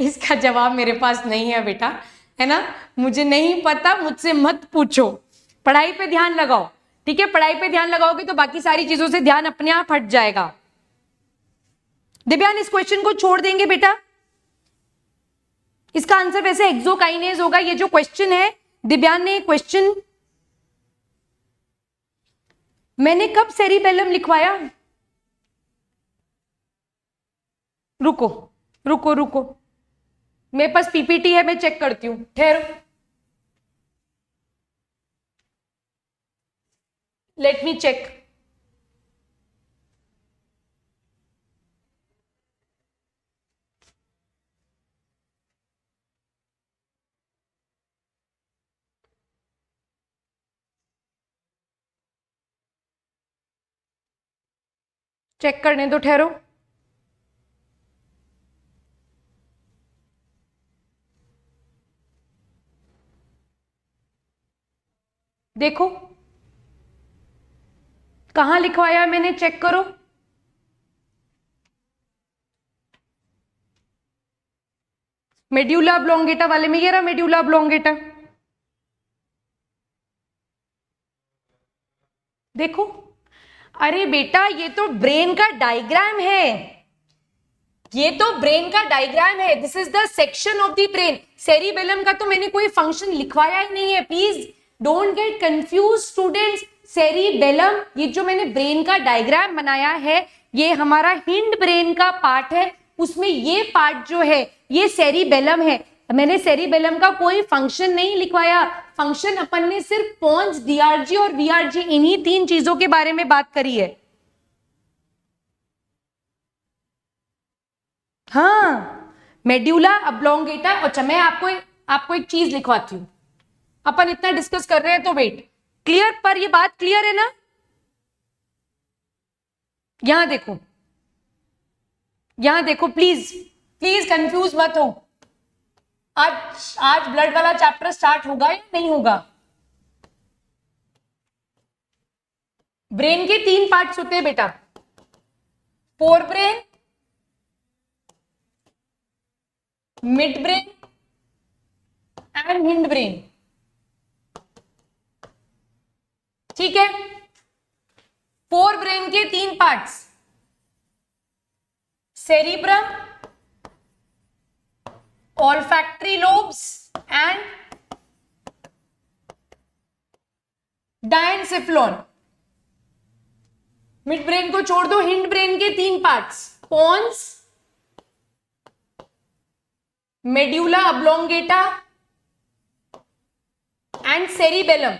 S1: इसका जवाब मेरे पास नहीं है बेटा, है ना, मुझे नहीं पता, मुझसे मत पूछो। पढ़ाई पे ध्यान लगाओ, ठीक है, पढ़ाई पे ध्यान लगाओगे तो बाकी सारी चीजों से ध्यान अपने आप हट जाएगा। दिव्यान इस क्वेश्चन को छोड़ देंगे बेटा, इसका आंसर वैसे एक्सोकाइनेज होगा। ये जो क्वेश्चन है दिव्यान ने क्वेश्चन, मैंने कब सेरिबेलम लिखवाया? रुको रुको रुको, मेरे पास पीपीटी है, मैं चेक करती हूं, ठहरो, लेट मी चेक। चेक करने दो, ठहरो। देखो कहां लिखवाया मैंने, चेक करो। मेड्यूला ऑब्लोंगेटा वाले में, ये रहा मेड्यूला ऑब्लोंगेटा, देखो। अरे बेटा ये तो ब्रेन का डायग्राम है, ये तो ब्रेन का डायग्राम है, this is the section of the brain. Cerebellum का तो मैंने कोई फंक्शन लिखवाया ही नहीं है, please don't get confuse students. Cerebellum, ये जो मैंने ब्रेन का डायग्राम बनाया है, ये हमारा हिंड ब्रेन का पार्ट है, उसमें ये पार्ट जो है ये सेरिबेलम है। मैंने सेरिबेलम का कोई फंक्शन नहीं लिखवाया, फंक्शन अपन ने सिर्फ पोन्स, डीआरजी और वीआरजी, इन्हीं 3 चीजों के बारे में बात करी है। हाँ, मेड्यूला ऑब्लोंगेटा। अच्छा मैं आपको एक चीज लिखवाती हूं, अपन इतना डिस्कस कर रहे हैं तो वेट, क्लियर, पर ये बात क्लियर है ना? यहां देखो, यहां देखो, प्लीज प्लीज कंफ्यूज मत हो। आज ब्लड वाला चैप्टर स्टार्ट होगा या नहीं होगा? ब्रेन के 3 पार्ट्स होते हैं बेटा, forebrain, midbrain and hindbrain. ठीक है, फोर ब्रेन के 3 parts, cerebrum, olfactory lobes and diencephalon। Midbrain को छोड़ दो, हिंड ब्रेन के 3 parts, pons, medulla oblongata and cerebellum.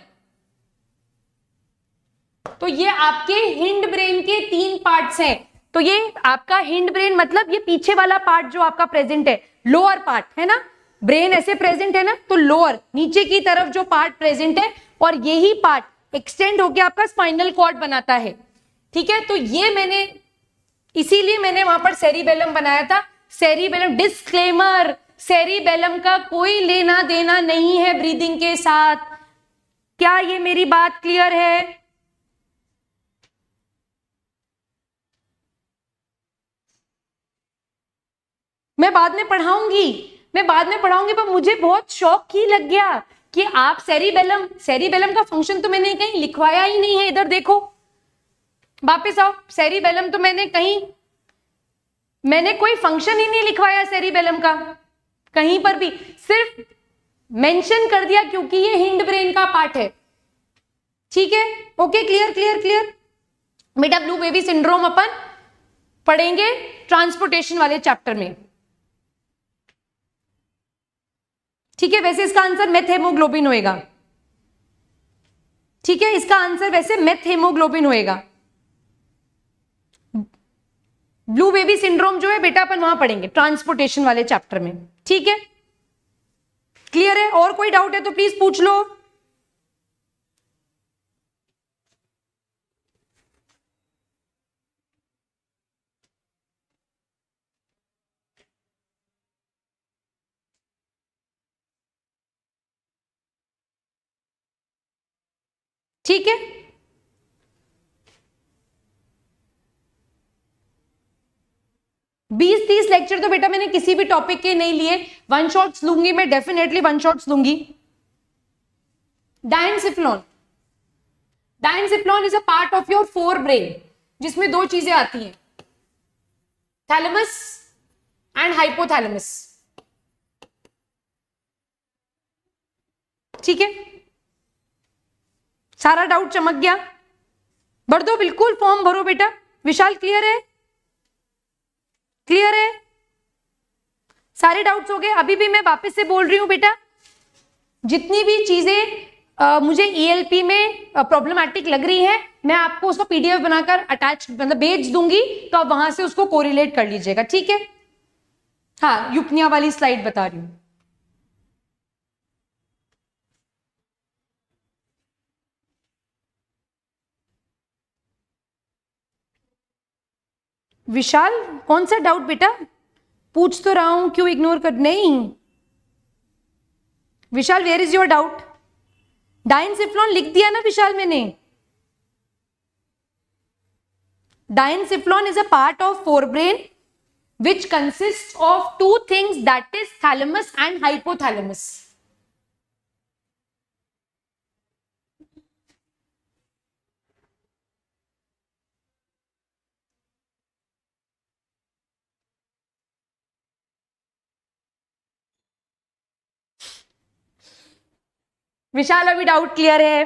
S1: तो ये आपके हिंड ब्रेन के 3 पार्ट्स हैं। तो ये आपका हिंड ब्रेन मतलब ये पीछे वाला पार्ट जो आपका प्रेजेंट है, लोअर पार्ट है ना, ब्रेन ऐसे प्रेजेंट है ना, तो लोअर नीचे की तरफ जो पार्ट प्रेजेंट है, और यही पार्ट एक्सटेंड होकर आपका स्पाइनल कॉर्ड बनाता है। ठीक है, तो ये मैंने इसीलिए मैंने वहां पर सेरिबेलम बनाया था। सेरिबेलम, डिस्क्लेमर, सेरिबेलम का कोई लेना देना नहीं है ब्रीदिंग के साथ। क्या ये मेरी बात क्लियर है? मैं बाद में पढ़ाऊंगी, पर मुझे बहुत शौक ही लग गया कि आप सेरिबेलम का फंक्शन तो मैंने कहीं लिखवाया ही नहीं है। इधर देखो, वापस आओ, सेरिबेलम तो मैंने कोई फंक्शन ही नहीं लिखवाया सेरिबेलम का कहीं पर भी, सिर्फ मेंशन कर दिया क्योंकि ये हिंड ब्रेन का पार्ट है, ठीक है। ओके, क्लियर क्लियर क्लियर बेटा। ब्लू बेबी सिंड्रोम अपन पढ़ेंगे ट्रांसपोर्टेशन वाले चैप्टर में, ठीक है। वैसे इसका आंसर मेथ हेमोग्लोबिन होएगा, ठीक है। इसका आंसर वैसे मेथ हेमोग्लोबिन होएगा। ब्लू बेबी सिंड्रोम जो है बेटा अपन वहां पढ़ेंगे ट्रांसपोर्टेशन वाले चैप्टर में, ठीक है। क्लियर है? और कोई डाउट है तो प्लीज पूछ लो। ठीक है, बीस 30 लेक्चर तो बेटा मैंने किसी भी टॉपिक के नहीं लिए, वन शॉट्स लूंगी मैं, डेफिनेटली वन शॉट्स लूंगी। Diencephalon, diencephalon is a part of your forebrain, जिसमें दो चीजें आती हैं, थैलेमस एंड हाइपोथैलेमस, ठीक है। सारा डाउट चमक गया? भर दो, बिल्कुल फॉर्म भरो बेटा। विशाल क्लियर है? क्लियर है? सारे डाउट्स हो गए? अभी भी मैं वापस से बोल रही हूं बेटा, जितनी भी चीजें मुझे ईएलपी में प्रॉब्लमैटिक लग रही है, मैं आपको उसको पीडीएफ बनाकर अटैच मतलब भेज दूंगी, तो आप वहां से उसको कोरिलेट कर लीजिएगा, ठीक है। हाँ, युक्निया वाली स्लाइड बता रही हूं। विशाल कौन सा डाउट बेटा? पूछ तो रहा हूं, क्यों इग्नोर कर? नहीं Vishal, where is your doubt? Diencephalon लिख दिया ना विशाल मैंने। Diencephalon is a part of forebrain which consists of two things, that is thalamus and hypothalamus. विशाल अभी डाउट क्लियर है?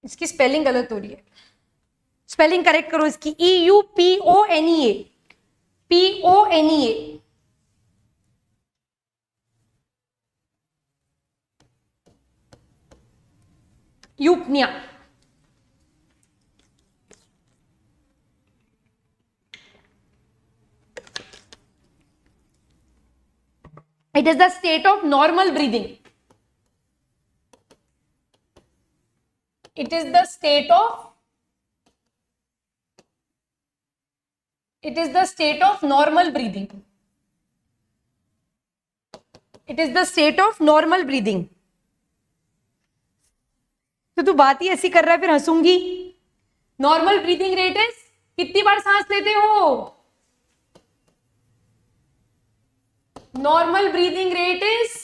S1: इसकी स्पेलिंग गलत हो रही है, स्पेलिंग करेक्ट करो इसकी। EUPONEA, PONEA। यूपनिया। It is the state of normal breathing. It is the state of normal breathing. It is the state of normal breathing. तो तू बात ही ऐसी कर रहा है, फिर हंसूंगी। नॉर्मल ब्रीदिंग रेट इज, कितनी बार सांस लेते हो? Normal breathing rate is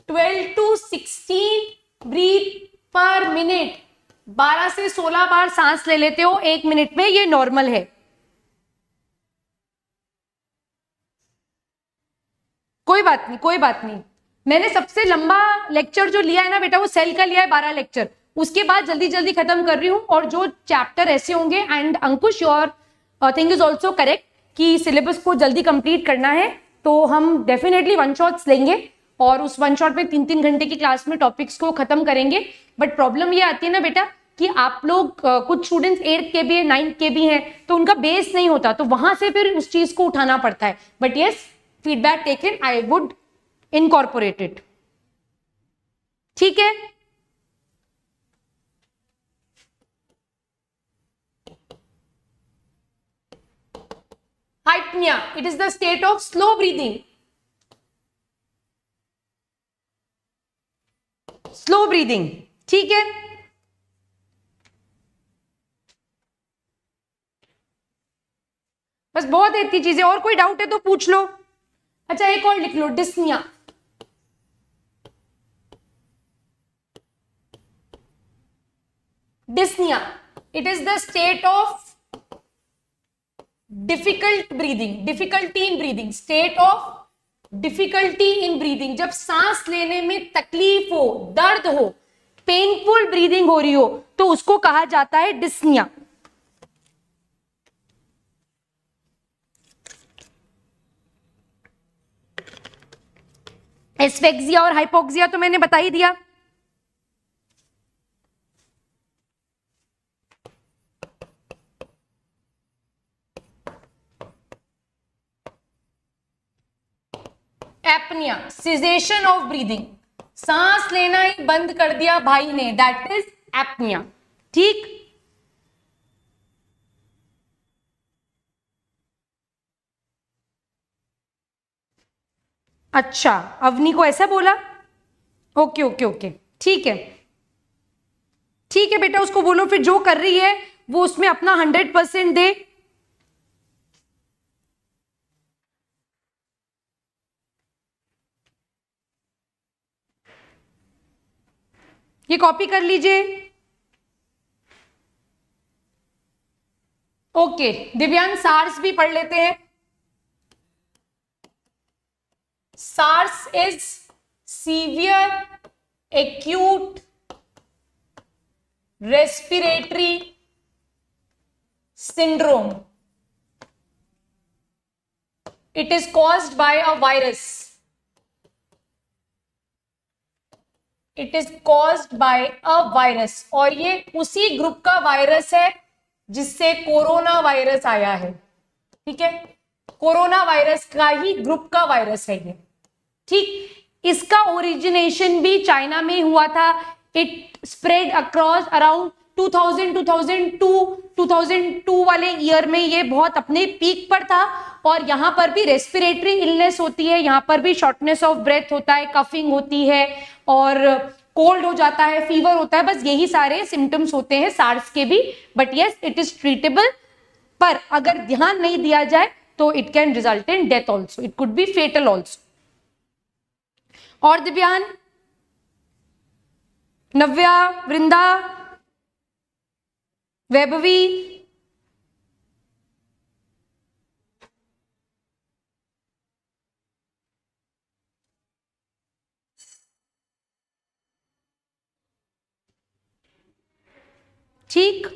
S1: 12 to 16 breath per minute. 12 से 16 बार सांस ले लेते हो एक मिनट में, ये नॉर्मल है। कोई बात नहीं, कोई बात नहीं। मैंने सबसे लंबा लेक्चर जो लिया है ना बेटा, वो सेल का लिया है 12 लेक्चर। उसके बाद जल्दी जल्दी खत्म कर रही हूं, और जो चैप्टर ऐसे होंगे, and Ankush your thing is also correct कि सिलेबस को जल्दी कंप्लीट करना है, तो हम डेफिनेटली वन शॉट्स लेंगे, और उस वन शॉट में 3-3 घंटे की क्लास में टॉपिक्स को खत्म करेंगे। बट प्रॉब्लम ये आती है ना बेटा कि आप लोग कुछ स्टूडेंट्स 8th के भी है, 9th के भी हैं, तो उनका बेस नहीं होता, तो वहां से फिर उस चीज को उठाना पड़ता है। But yes, feedback taken, I would incorporate it, ठीक है। Hypnea, it is the state of slow breathing. Slow breathing, ठीक है। बस बहुत है इतनी चीजें, और कोई डाउट है तो पूछ लो। अच्छा एक और लिख लो, dyspnoea. Dyspnoea, it is the state of difficult breathing, difficulty in breathing, state of difficulty in breathing. जब सांस लेने में तकलीफ हो, दर्द हो, पेनफुल ब्रीदिंग हो रही हो, तो उसको कहा जाता है डिस्निया। एस्फेक्सिया और हाइपोक्सिया तो मैंने बता ही दिया। एपनिया, सिजेशन ऑफ ब्रीदिंग, सांस लेना ही बंद कर दिया भाई ने, दैट इज एपनिया। ठीक, अच्छा अवनी को ऐसा बोला, ओके ओके ओके, ठीक है ठीक है बेटा, उसको बोलो फिर जो कर रही है वो उसमें अपना 100% दे। ये कॉपी कर लीजिए। ओके दिव्यांग, सार्स भी पढ़ लेते हैं। SARS is severe acute respiratory syndrome. It is caused by a virus. It is caused by a virus, और ये उसी ग्रुप का वायरस है जिससे कोरोना वायरस आया है। ठीक है, कोरोना वायरस का ही ग्रुप का वायरस है ये। ठीक, इसका ओरिजिनेशन भी चाइना में हुआ था। इट स्प्रेड अक्रॉस अराउंड 2002 वाले ईयर में ये बहुत अपने पीक पर था। और यहां पर भी रेस्पिरेटरी इलनेस होती है, यहां पर भी शॉर्टनेस ऑफ ब्रेथ होता है, कफिंग होती है और कोल्ड हो जाता है, फीवर होता है, बस यही सारे सिम्टम्स होते हैं सार्स के भी। But yes it is treatable, पर अगर ध्यान नहीं दिया जाए तो it can result in death also, it could be fatal also. और दिव्यान, नव्या, वृंदा, वैभवी, ठीक।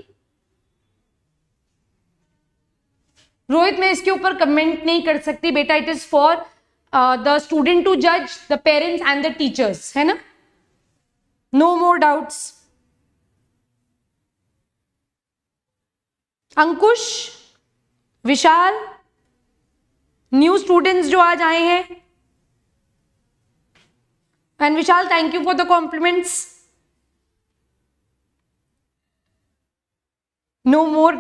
S1: रोहित, मैं इसके ऊपर कमेंट नहीं कर सकती बेटा, it is for the student to जज, the parents and the teachers, है ना। No more doubts. Ankush, Vishal, new students जो आज आए हैं, and Vishal thank you for the compliments. No more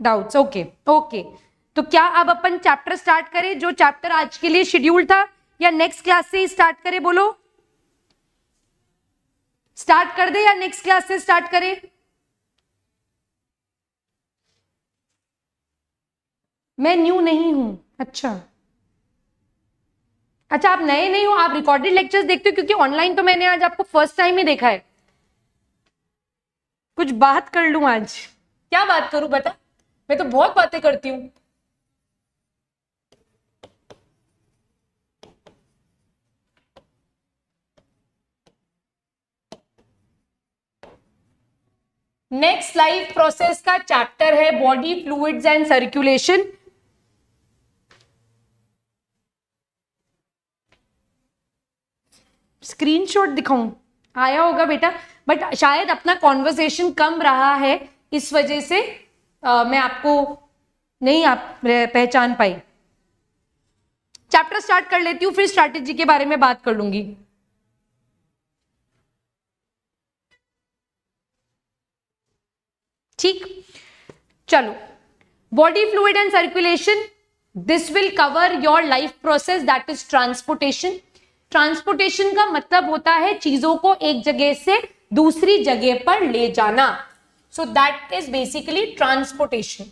S1: doubts, okay okay. तो क्या अब अपन चैप्टर स्टार्ट करें, जो चैप्टर आज के लिए शेड्यूल था, या नेक्स्ट क्लास से ही स्टार्ट करें? बोलो, स्टार्ट कर दे या नेक्स्ट क्लास से स्टार्ट करें? मैं न्यू नहीं हूं। अच्छा अच्छा, आप नए नहीं हो, आप रिकॉर्डेड लेक्चर्स देखते हो, क्योंकि ऑनलाइन तो मैंने आज आपको फर्स्ट टाइम ही देखा है। कुछ बात कर लूं आज? क्या बात करूं बता, मैं तो बहुत बातें करती हूं। नेक्स्ट लाइफ प्रोसेस का चैप्टर है body fluids and circulation. Screenshot दिखाऊं? आया होगा बेटा, बट शायद अपना कॉन्वर्सेशन कम रहा है, इस वजह से मैं आपको नहीं आप पहचान पाई। चैप्टर स्टार्ट कर लेती हूँ, फिर स्ट्रैटेजी के बारे में बात कर लूंगी। ठीक, चलो। Body fluid and circulation, this will cover your life process, that is transportation. Transportation का मतलब होता है चीजों को एक जगह से दूसरी जगह पर ले जाना। So that is basically transportation.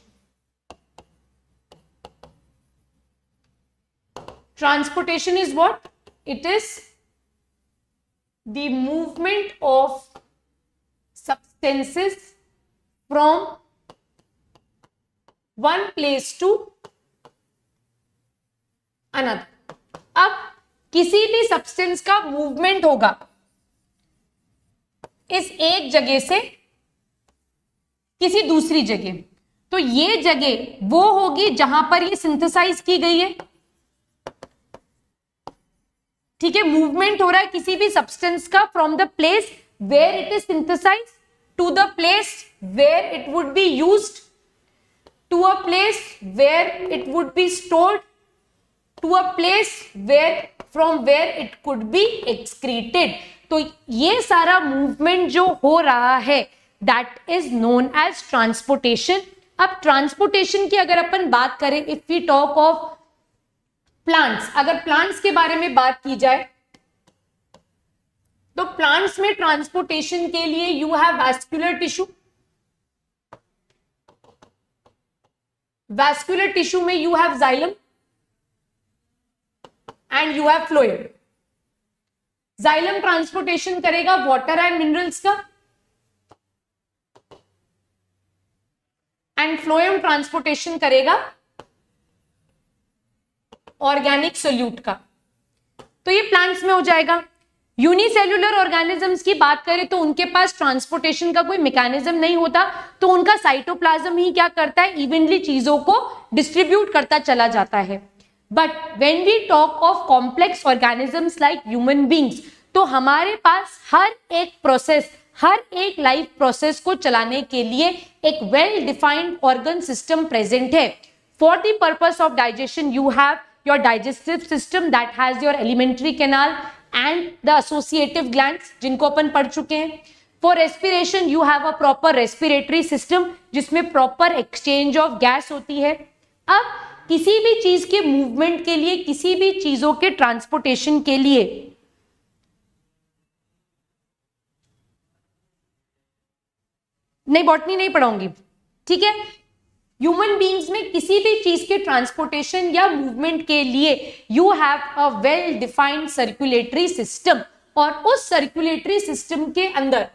S1: Transportation is what? It is the movement of substances from one place to another. अब किसी भी सब्सटेंस का मूवमेंट होगा इस एक जगह से किसी दूसरी जगह, तो ये जगह वो होगी जहां पर ये सिंथेसाइज की गई है, ठीक है। मूवमेंट हो रहा है किसी भी सब्सटेंस का from the place where it is synthesized to the place where it would be used, to a place where it would be stored, to a place where from where it could be excreted. तो ये सारा movement जो हो रहा है that is known as transportation. अब transportation की अगर अपन बात करें, if we talk of plants, अगर प्लांट्स के बारे में बात की जाए तो प्लांट्स में ट्रांसपोर्टेशन के लिए you have vascular tissue, vascular tissue में you have xylem and you have phloem. Xylem transportation करेगा वाटर एंड मिनरल्स का, एंड फ्लोएम ट्रांसपोर्टेशन करेगा ऑर्गेनिक सोल्यूट का। तो ये प्लांट्स में हो जाएगा। यूनिसेल्युलर ऑर्गेनिजम्स की बात करें तो उनके पास ट्रांसपोर्टेशन का कोई मैकेनिज्म नहीं होता, तो उनका साइटोप्लाज्म ही क्या करता है, इवनली चीजों को डिस्ट्रीब्यूट करता चला जाता है। But when we talk of complex organisms like human beings, तो हमारे पास हर एक प्रोसेस, हर एक लाइफ प्रोसेस को चलाने के लिए एक well defined organ system present है। For the purpose of digestion you have your digestive system that has your alimentary canal and the associative glands जिनको अपन पढ़ चुके हैं। For respiration you have a proper respiratory system जिसमें proper exchange of gas होती है। अब किसी भी चीज के मूवमेंट के लिए, किसी भी चीजों के ट्रांसपोर्टेशन के लिए नहीं, बॉटनी नहीं पढ़ाऊंगी, ठीक है। ह्यूमन बींग्स में किसी भी चीज के ट्रांसपोर्टेशन या मूवमेंट के लिए you have a well defined circulatory system, और उस सर्कुलेटरी सिस्टम के अंदर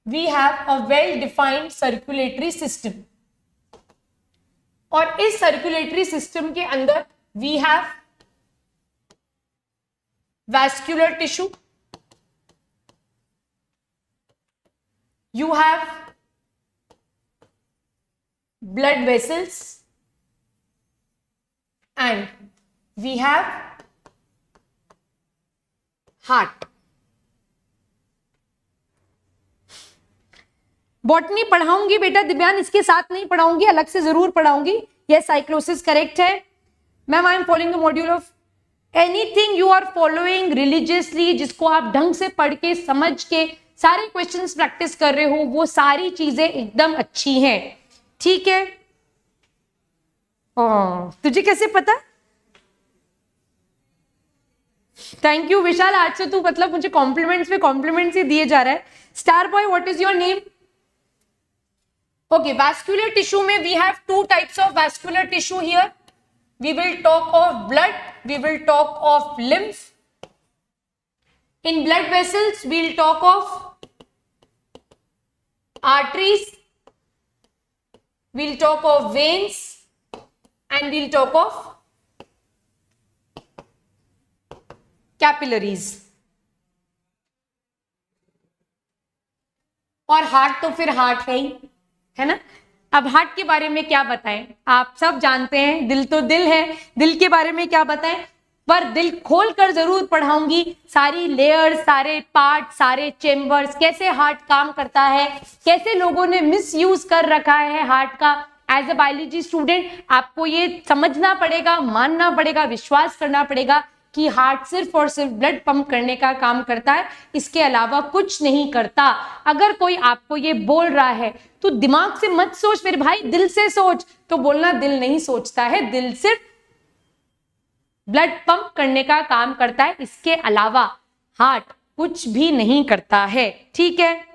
S1: we have a well defined circulatory system, और इस सर्कुलेटरी सिस्टम के अंदर we have vascular tissue, you have blood vessels, and we have heart. Botany पढ़ाऊंगी बेटा दिव्यान, इसके साथ नहीं पढ़ाऊंगी, अलग से जरूर पढ़ाऊंगी। यह साइक्लोसिस करेक्ट है ma'am. I am following the module of anything you are following religiously, जिसको आप ढंग से पढ़ के समझ के सारे क्वेश्चंस प्रैक्टिस कर रहे हो, वो सारी चीजें एकदम अच्छी हैं, ठीक है। तुझे कैसे पता? थैंक यू विशाल, आज से तू मतलब मुझे कॉम्प्लीमेंट्स पे कॉम्प्लीमेंट्स ही दिए जा रहा है। Star boy, what is your name? Okay, vascular tissue में we have two types of vascular tissue here. We will talk of blood, we will talk of lymph. In blood vessels, we'll talk of arteries, we'll talk of veins, and we'll talk of capillaries. और heart तो फिर heart है ही, है ना। अब heart के बारे में क्या बताएं, आप सब जानते हैं, दिल तो दिल है, दिल के बारे में क्या बताएं, पर दिल खोलकर जरूर पढ़ाऊंगी, सारी लेयर्स, सारे पार्ट, सारे चेम्बर्स, कैसे हार्ट काम करता है, कैसे लोगों ने मिसयूज कर रखा है हार्ट का। एज अ बायोलॉजी स्टूडेंट आपको ये समझना पड़ेगा, मानना पड़ेगा, विश्वास करना पड़ेगा कि हार्ट सिर्फ और सिर्फ ब्लड पंप करने का काम करता है, इसके अलावा कुछ नहीं करता। अगर कोई आपको ये बोल रहा है तो दिमाग से मत सोच मेरे भाई, दिल से सोच। तो बोलना दिल नहीं सोचता है, दिल सिर्फ ब्लड पंप करने का काम करता है, इसके अलावा हार्ट कुछ भी नहीं करता है, ठीक है।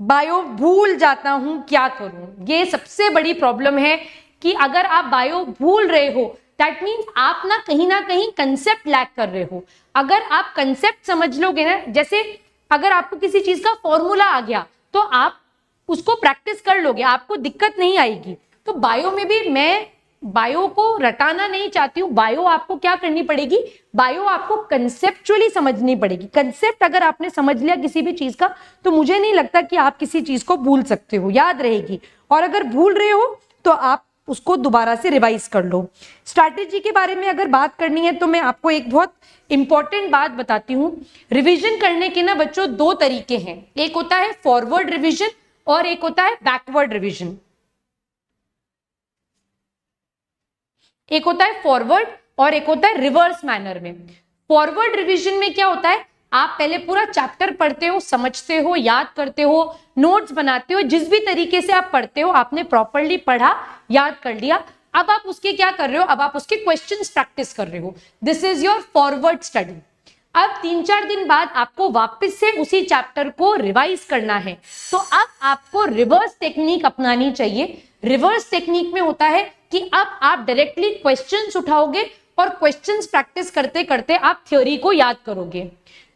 S1: बायो भूल जाता हूं, क्या करूं? ये सबसे बड़ी प्रॉब्लम है कि अगर आप बायो भूल रहे हो दैट मीन्स आप ना कहीं कंसेप्ट लैक कर रहे हो। अगर आप कंसेप्ट समझ लोगे ना, जैसे अगर आपको किसी चीज का फॉर्मूला आ गया तो आप उसको प्रैक्टिस कर लोगे, आपको दिक्कत नहीं आएगी। तो बायो में भी मैं बायो को रटाना नहीं चाहती हूँ। बायो आपको क्या करनी पड़ेगी, बायो आपको कंसेप्चुअली समझनी पड़ेगी। कंसेप्ट अगर आपने समझ लिया किसी भी चीज का तो मुझे नहीं लगता कि आप किसी चीज को भूल सकते हो, याद रहेगी। और अगर भूल रहे हो तो आप उसको दोबारा से रिवाइज कर लो। स्ट्रैटेजी के बारे में अगर बात करनी है तो मैं आपको एक बहुत इंपॉर्टेंट बात बताती हूँ। रिवीजन करने के ना बच्चों दो तरीके हैं, एक होता है फॉरवर्ड रिवीजन और एक होता है बैकवर्ड रिवीजन। एक होता है फॉरवर्ड और एक होता है रिवर्स मैनर में। फॉरवर्ड रिवीजन में क्या होता है, आप पहले पूरा चैप्टर पढ़ते हो, समझते हो, याद करते हो, नोट्स बनाते हो, जिस भी तरीके से आप पढ़ते हो आपने प्रॉपरली पढ़ा, याद कर लिया। अब आप उसके क्या कर रहे हो, अब आप उसके क्वेश्चंस प्रैक्टिस कर रहे हो। This is your forward study. अब 3-4 दिन बाद आपको वापस से उसी चैप्टर को रिवाइज करना है, तो अब आपको रिवर्स टेक्निक अपनानी चाहिए। रिवर्स टेक्निक में होता है कि अब आप डायरेक्टली क्वेश्चंस उठाओगे और क्वेश्चंस प्रैक्टिस करते करते आप थ्योरी को याद करोगे।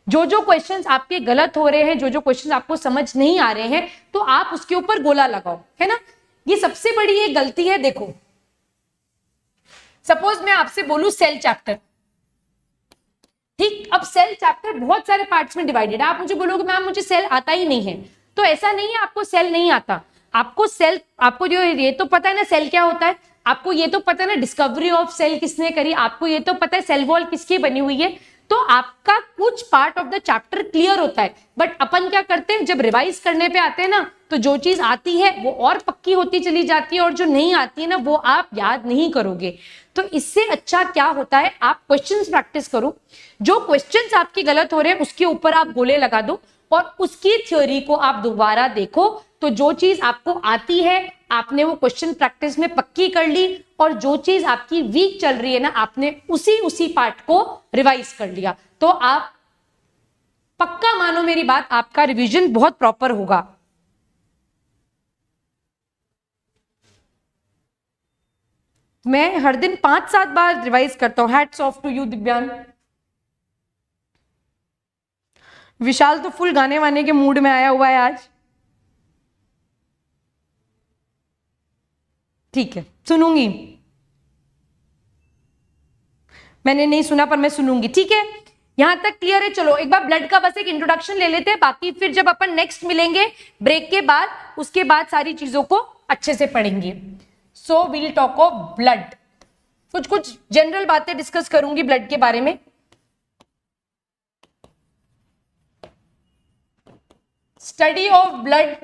S1: जो जो क्वेश्चंस आपके गलत हो रहे हैं, जो जो क्वेश्चंस आपको समझ नहीं आ रहे हैं, तो आप उसके ऊपर गोला लगाओ, है ना। ये सबसे बड़ी एक गलती है। देखो सपोज मैं आपसे बोलूं सेल चैप्टर, ठीक, अब सेल चैप्टर बहुत सारे पार्ट्स में डिवाइडेड है। आप मुझे बोलोगे मैम मुझे सेल आता ही नहीं है, तो ऐसा नहीं है आपको सेल नहीं आता। आपको सेल, आपको जो ये तो पता है ना सेल क्या होता है, आपको ये तो पता है ना डिस्कवरी ऑफ सेल किसने करी, आपको ये तो पता है सेल वॉल किसकी बनी हुई है। तो आपका कुछ part of the chapter clear होता है, बट अपन क्या करते हैं जब रिवाइज करने पे आते हैं ना, तो जो चीज आती है वो और पक्की होती चली जाती है और जो नहीं आती है ना वो आप याद नहीं करोगे। तो इससे अच्छा क्या होता है, आप क्वेश्चंस प्रैक्टिस करो, जो क्वेश्चंस आपके गलत हो रहे हैं उसके ऊपर आप गोले लगा दो और उसकी थ्योरी को आप दोबारा देखो। तो जो चीज आपको आती है आपने वो क्वेश्चन प्रैक्टिस में पक्की कर ली, और जो चीज आपकी वीक चल रही है ना आपने उसी पार्ट को रिवाइज कर लिया। तो आप पक्का मानो मेरी बात, आपका रिवीजन बहुत प्रॉपर होगा। मैं हर दिन 5-7 बार रिवाइज करता हूं। Hats off to you दिव्यान। विशाल तो फुल गाने वाने के मूड में आया हुआ है आज। ठीक है, सुनूंगी। मैंने नहीं सुना पर मैं सुनूंगी, ठीक है। यहां तक क्लियर है। चलो एक बार ब्लड का बस एक इंट्रोडक्शन ले लेते हैं, बाकी फिर जब अपन नेक्स्ट मिलेंगे ब्रेक के बाद, उसके बाद सारी चीजों को अच्छे से पढ़ेंगे। So will talk of blood, कुछ जनरल बातें डिस्कस करूंगी ब्लड के बारे में। Study of blood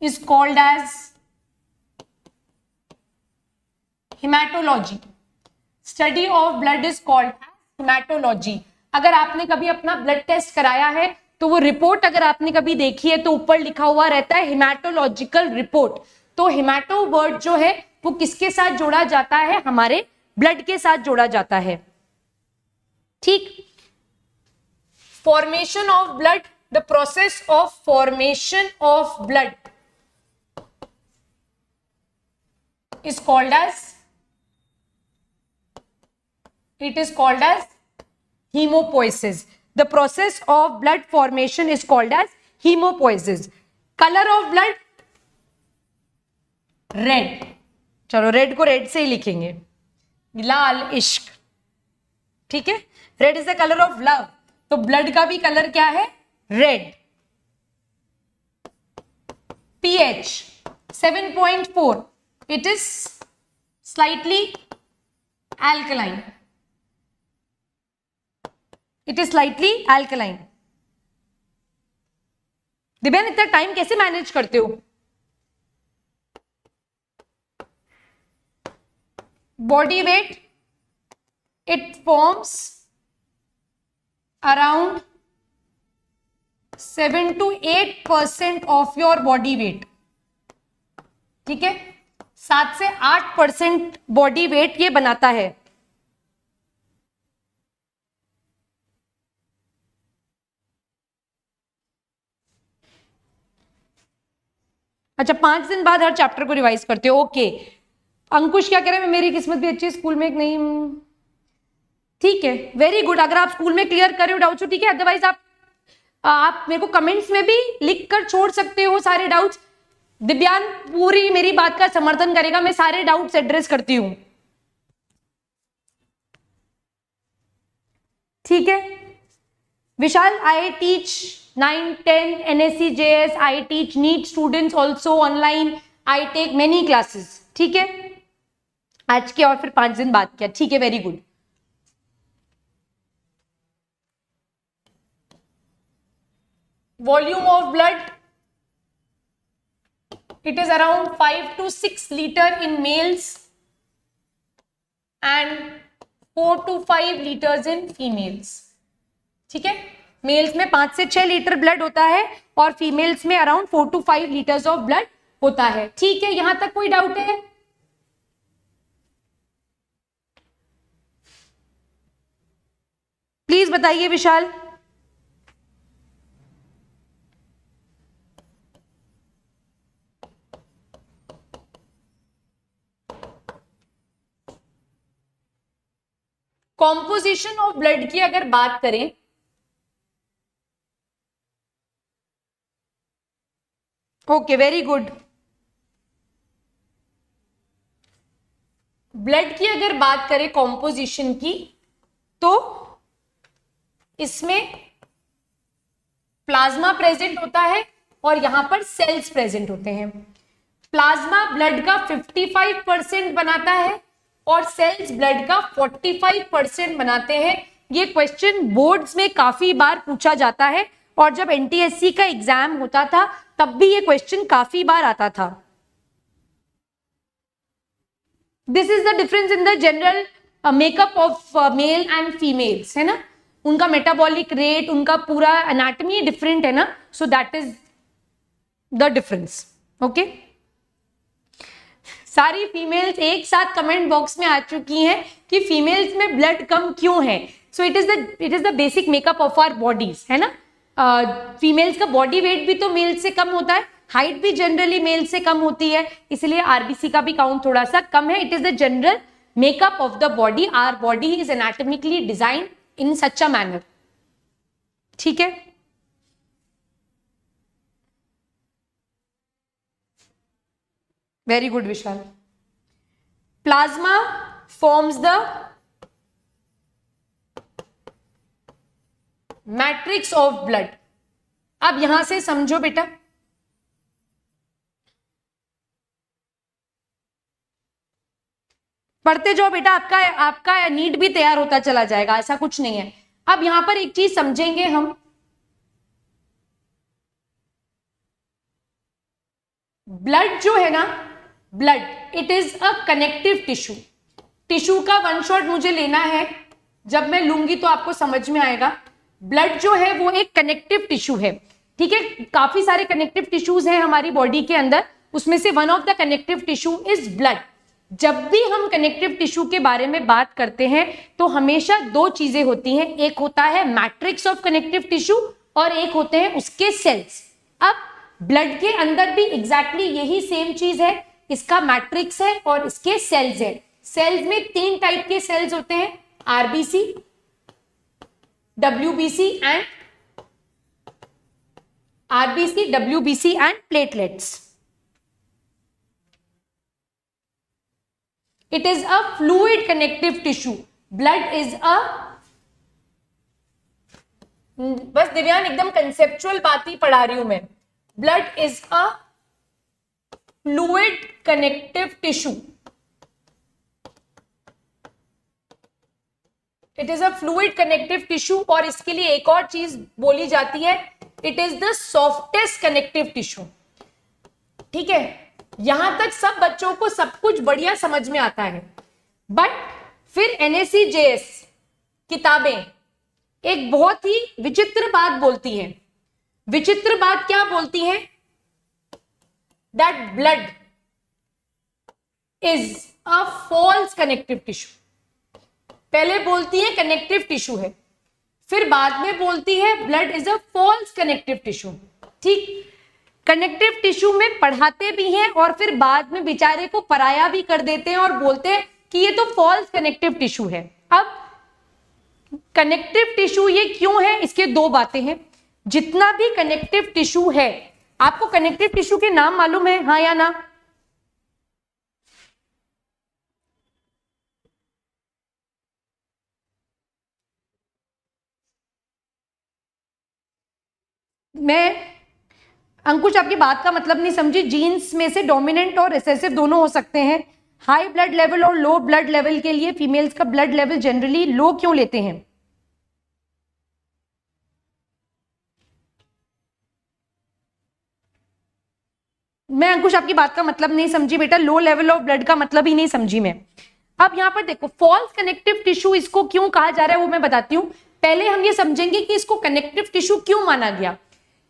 S1: is called as haematology. Study of blood is called as haematology. अगर आपने कभी अपना ब्लड टेस्ट कराया है तो वो रिपोर्ट अगर आपने कभी देखी है तो ऊपर लिखा हुआ रहता है हेमाटोलॉजिकल रिपोर्ट। तो हेमाटो वर्ड जो है वो किसके साथ जोड़ा जाता है, हमारे ब्लड के साथ जोड़ा जाता है, ठीक। Formation of blood, the process of formation of blood is called as, it is called as hemopoiesis. The process of blood formation is called as hemopoiesis. Color of blood red. चलो red को red से ही लिखेंगे, लाल इश्क, ठीक है। Red is the colour of love, तो blood का भी कलर क्या है, red. pH 7.4, it is slightly alkaline. It is slightly alkaline. दिव्यान इतना टाइम कैसे मैनेज करते हो? Body weight, it forms around 7 to 8% of your body weight, ठीक है। 7 से 8% बॉडी वेट ये बनाता है। अच्छा 5 दिन बाद हर चैप्टर को रिवाइज करते हो, ओके। अंकुश क्या कह रहे हैं, मेरी किस्मत भी अच्छी है, स्कूल में एक नहीं, ठीक है, वेरी गुड। अगर आप स्कूल में क्लियर कर रहे हो डाउट्स, ठीक है, अदरवाइज आप मेरे को कमेंट्स में भी लिख कर छोड़ सकते हो सारे डाउट्स। दिव्यांग पूरी मेरी बात का समर्थन करेगा, मैं सारे डाउट्स एड्रेस करती हूं, ठीक है। Vishal, I teach 9, 10 NSC JS, I teach NEET students also online, I take many classes, ठीक है। आज के और फिर 5 दिन बाद किया, ठीक है, very good. Volume of blood, it is around 5 to 6 liter in males and 4 to 5 liters in females, ठीक है। मेल्स में 5 से 6 लीटर ब्लड होता है और फीमेल्स में around 4 to 5 litres of blood होता है, ठीक है। यहां तक कोई डाउट है? प्लीज बताइए विशाल। कॉम्पोजिशन ऑफ ब्लड की अगर बात करें, ओके, वेरी गुड। ब्लड की अगर बात करें कॉम्पोजिशन की, तो इसमें प्लाज्मा प्रेजेंट होता है और यहां पर सेल्स प्रेजेंट होते हैं। प्लाज्मा ब्लड का 55% बनाता है और सेल्स ब्लड का 45% बनाते हैं। ये क्वेश्चन बोर्ड्स में काफी बार पूछा जाता है और जब NTSC का एग्जाम होता था तब भी ये क्वेश्चन काफी बार आता था। This is the difference in the general makeup of male and females, है ना। उनका मेटाबॉलिक रेट, उनका पूरा एनाटॉमी डिफरेंट है ना, so that is the difference, okay. सारी फीमेल्स एक साथ कमेंट बॉक्स में आ चुकी हैं कि फीमेल्स में ब्लड कम क्यों है। So it is the basic makeup of our bodies, है ना। फीमेल्स का बॉडी वेट भी तो मेल से कम होता है, हाइट भी जनरली मेल से कम होती है, इसलिए आरबीसी का भी काउंट थोड़ा सा कम है। It is the general makeup of the body, our body is anatomically design in such a manner, ठीक है। Very good Vishal. Plasma forms the matrix of blood. अब यहां से समझो बेटा, पढ़ते जाओ बेटा, आपका नीड भी तैयार होता चला जाएगा, ऐसा कुछ नहीं है। अब यहां पर एक चीज समझेंगे हम, ब्लड जो है ना, blood it is a connective tissue. Tissue का वन शॉट मुझे लेना है, जब मैं लूंगी तो आपको समझ में आएगा। ब्लड जो है वो एक कनेक्टिव टिश्यू है, ठीक है। काफी सारे कनेक्टिव टिश्यूज हैं हमारी बॉडी के अंदर, उसमें से one of the connective tissue is blood. जब भी हम कनेक्टिव टिश्यू के बारे में बात करते हैं तो हमेशा दो चीजें होती हैं, एक होता है मैट्रिक्स ऑफ कनेक्टिव टिश्यू और एक होते हैं उसके सेल्स। अब ब्लड के अंदर भी एग्जैक्टली यही सेम चीज है, इसका मैट्रिक्स है और इसके सेल्स है। सेल्स में 3 टाइप के सेल्स होते हैं, RBC, WBC and platelets. It is a fluid connective tissue. Blood is a, बस दिव्यान एकदम कंसेप्चुअल बात ही पढ़ा रही हूं मैं। Blood is a fluid connective tissue. It is a fluid connective tissue और इसके लिए एक और चीज बोली जाती है, it is the softest connective tissue, ठीक है। यहां तक सब बच्चों को सब कुछ बढ़िया समझ में आता है, बट फिर NSC JS किताबें एक बहुत ही विचित्र बात बोलती हैं। विचित्र बात क्या बोलती हैं? That blood is a false connective tissue. पहले बोलती है कनेक्टिव टिश्यू है, फिर बाद में बोलती है blood is a false connective tissue, ठीक। कनेक्टिव टिश्यू में पढ़ाते भी हैं और फिर बाद में बेचारे को पराया भी कर देते हैं और बोलते हैं कि ये तो फॉल्स कनेक्टिव टिश्यू है। अब कनेक्टिव टिश्यू ये क्यों है, इसके दो बातें हैं। जितना भी कनेक्टिव टिश्यू है, आपको कनेक्टिव टिश्यू के नाम मालूम है, हाँ या ना? मैं अंकुश आपकी बात का मतलब नहीं समझी। जीन्स में से डोमिनेंट और रिसेसिव दोनों हो सकते हैं। हाई ब्लड लेवल और लो ब्लड लेवल के लिए फीमेल्स का ब्लड लेवल जनरली लो क्यों लेते हैं? मैं अंकुश आपकी बात का मतलब नहीं समझी बेटा, लो लेवल ऑफ ब्लड का मतलब ही नहीं समझी मैं। अब यहां पर देखो, फॉल्स कनेक्टिव टिश्यू इसको क्यों कहा जा रहा है वो मैं बताती हूं। पहले हम ये समझेंगे कि इसको कनेक्टिव टिश्यू क्यों माना गया।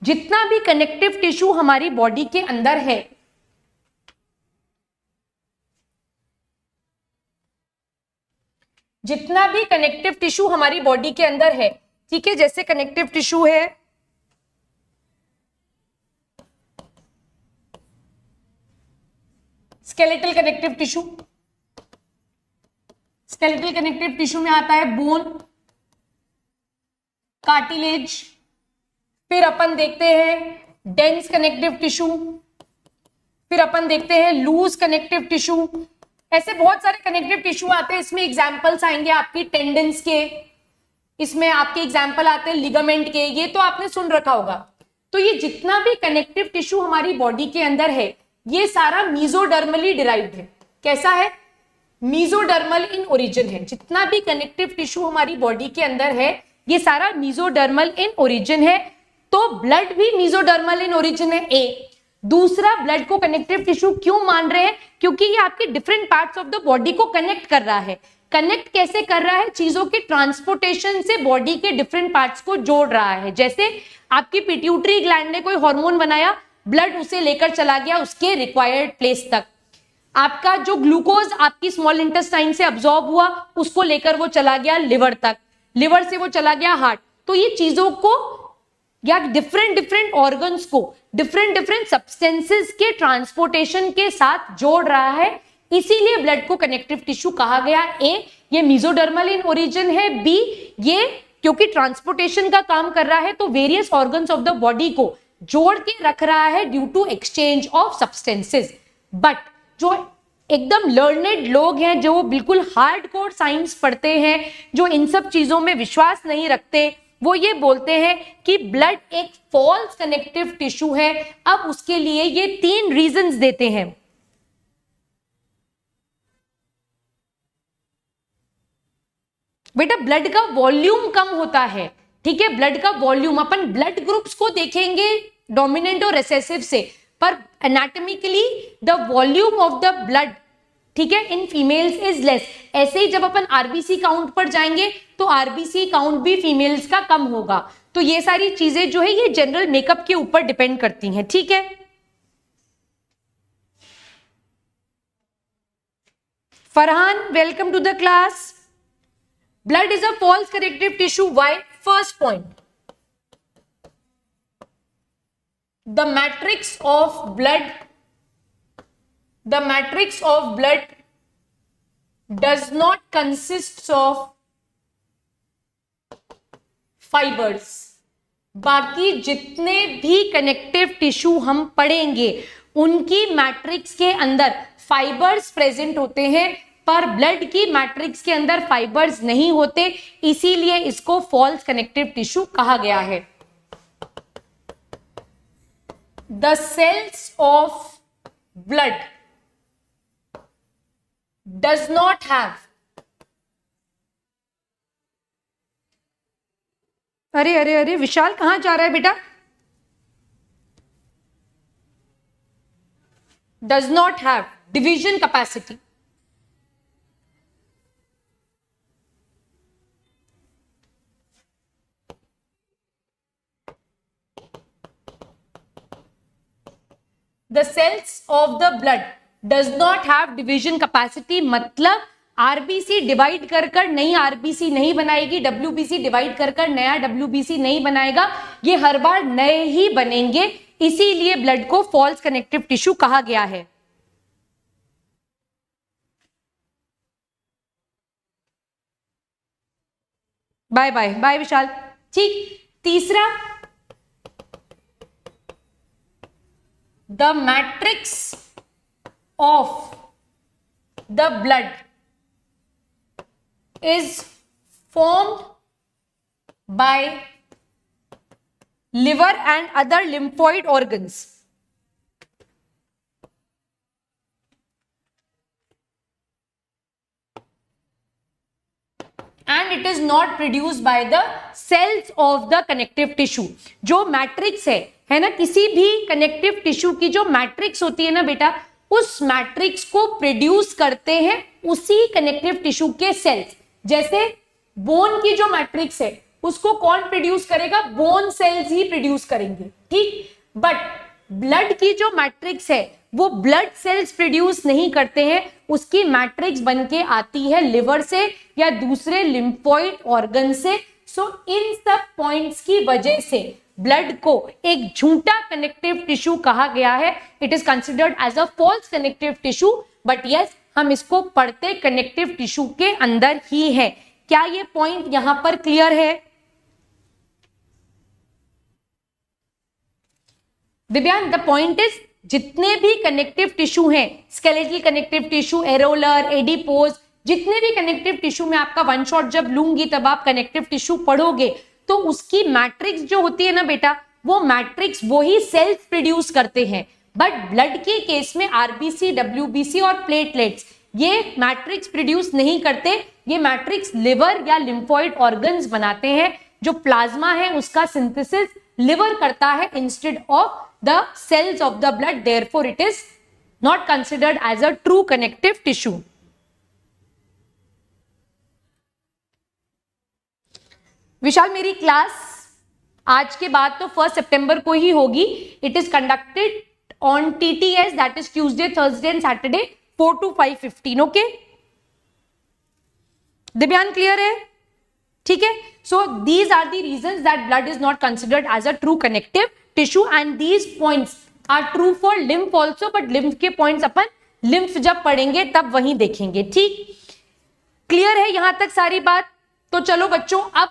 S1: जितना भी कनेक्टिव टिश्यू हमारी बॉडी के अंदर है, जितना भी कनेक्टिव टिश्यू हमारी बॉडी के अंदर है, ठीक है, जैसे कनेक्टिव टिश्यू है skeletal connective tissue, skeletal connective tissue में आता है बोन, कार्टिलेज, फिर अपन देखते हैं डेंस कनेक्टिव टिश्यू, फिर अपन देखते हैं लूज कनेक्टिव टिश्यू। ऐसे बहुत सारे कनेक्टिव टिश्यू आते हैं। इसमें एग्जांपल्स आएंगे आपकी टेंडन्स के, इसमें आपके एग्जांपल आते हैं लिगामेंट के, ये तो आपने सुन रखा होगा। तो ये जितना भी कनेक्टिव टिश्यू हमारी बॉडी के अंदर है, ये सारा मीजोडर्मली डिराइव्ड है। कैसा है? मीजोडर्मल इन ओरिजिन है। जितना भी कनेक्टिव टिश्यू हमारी बॉडी के अंदर है, ये सारा मीजोडर्मल इन ओरिजिन है। तो ब्लड भी मीजोडर्मल इन ओरिजिन है, ए। दूसरा, ब्लड को कनेक्टिव टिश्यू क्यों मान रहे हैं? क्योंकि ये आपके different parts of the body को कनेक्ट कर रहा है। कनेक्ट कैसे कर रहा है? चीजों के ट्रांसपोर्टेशन से बॉडी के डिफरेंट पार्ट्स को जोड़ रहा है। जैसे आपकी पिट्यूटरी ग्लैंड ने कोई हार्मोन बनाया, ब्लड उसे लेकर चला गया उसके रिक्वायर्ड प्लेस तक। आपका जो ग्लूकोज आपकी स्मॉल इंटेस्टाइन से अब्सॉर्ब हुआ, उसको लेकर वो चला गया लिवर तक, लिवर से वो चला गया हार्ट। तो ये चीजों को या डिफरेंट डिफरेंट ऑर्गन्स को डिफरेंट डिफरेंट सब्सटेंसेस के ट्रांसपोर्टेशन के साथ जोड़ रहा है। इसीलिए ब्लड को कनेक्टिव टिश्यू कहा गया। ए, ये मीजोडर्मल इन ओरिजिन है। बी, ये क्योंकि ट्रांसपोर्टेशन का काम कर रहा है, तो various organs of the body को जोड़ के रख रहा है due to exchange of substances. But जो एकदम लर्नेड लोग हैं, जो बिल्कुल हार्डकोर साइंस पढ़ते हैं, जो इन सब चीजों में विश्वास नहीं रखते, वो ये बोलते हैं कि ब्लड एक फॉल्स कनेक्टिव टिश्यू है। अब उसके लिए ये 3 रीजंस देते हैं। बेटा, ब्लड का वॉल्यूम कम होता है, ठीक है, ब्लड का वॉल्यूम। अपन ब्लड ग्रुप्स को देखेंगे डोमिनेंट और रिसेसिव से, पर anatomically the volume of the blood, ठीक है, इन फीमेल्स इज लेस। ऐसे ही जब अपन आरबीसी काउंट पर जाएंगे तो आरबीसी काउंट भी फीमेल्स का कम होगा। तो ये सारी चीजें जो है ये जनरल मेकअप के ऊपर डिपेंड करती हैं, ठीक है। Farhan, welcome to the class. Blood is a false connective tissue. Why? First point, the matrix of blood does not consist of fibers। बाकी जितने भी कनेक्टिव टिश्यू हम पढ़ेंगे उनकी मैट्रिक्स के अंदर फाइबर्स प्रेजेंट होते हैं, पर ब्लड की मैट्रिक्स के अंदर फाइबर्स नहीं होते, इसीलिए इसको फॉल्स कनेक्टिव टिश्यू कहा गया है। The cells of blood does not have, अरे अरे अरे विशाल कहां जा रहा है बेटा? does not have division capacity। The cells of the blood does not have division capacity, मतलब आरबीसी डिवाइड कर नई आरबीसी नहीं बनाएगी, डब्ल्यूबीसी डिवाइड कर नया डब्ल्यूबीसी नहीं बनाएगा, ये हर बार नए ही बनेंगे, इसीलिए ब्लड को फॉल्स कनेक्टिव टिश्यू कहा गया है। बाय बाय बाय विशाल। ठीक, तीसरा, the matrix of the blood is formed by liver and other lymphoid organs. And it is not produced by the cells of the connective tissue. जो matrix है ना, किसी भी कनेक्टिव टिश्यू की जो matrix होती है ना बेटा, उस मैट्रिक्स को प्रोड्यूस करते हैं उसी कनेक्टिव टिश्यू के सेल्स। जैसे बोन की जो मैट्रिक्स है उसको कौन प्रोड्यूस करेगा, बोन सेल्स ही प्रोड्यूस करेंगे, ठीक। बट ब्लड की जो मैट्रिक्स है वो ब्लड सेल्स प्रोड्यूस नहीं करते हैं, उसकी मैट्रिक्स बनके आती है लिवर से या दूसरे लिम्फोइड ऑर्गन से। सो इन सब पॉइंट्स की वजह से ब्लड को एक झूठा कनेक्टिव टिश्यू कहा गया है। It is considered as a false connective tissue, but yes हम इसको पढ़ते कनेक्टिव टिश्यू के अंदर ही है। क्या ये पॉइंट यहां पर क्लियर है दिव्यांग? द पॉइंट इज, जितने भी कनेक्टिव टिश्यू हैं, skeletal connective tissue, areolar, adipose, जितने भी कनेक्टिव टिश्यू में आपका वन शॉट जब लूंगी तब आप कनेक्टिव टिश्यू पढ़ोगे तो उसकी मैट्रिक्स जो होती है ना बेटा, वो मैट्रिक्स वो ही सेल्स प्रोड्यूस करते हैं। बट ब्लड के केस में आरबीसी, डब्ल्यूबीसी और प्लेटलेट्स ये मैट्रिक्स प्रोड्यूस नहीं करते, ये मैट्रिक्स लिवर या लिम्फोइड ऑर्गन्स बनाते हैं। जो प्लाज्मा है उसका सिंथेसिस लिवर करता है instead of the cells of the blood, therefore it is not considered as a true connective tissue. Vishal, मेरी क्लास आज के बाद तो 1 सितंबर को ही होगी। It is conducted on TTS, that is Tuesday, Thursday and Saturday 4 to 5:15। Okay Divyang, clear है? ठीक है। So these are the reasons that blood is not considered as a true connective tissue and these points are true for lymph also, but lymph के points अपन lymph जब पढ़ेंगे तब वहीं देखेंगे। ठीक, क्लियर है यहां तक सारी बात? तो चलो बच्चों, अब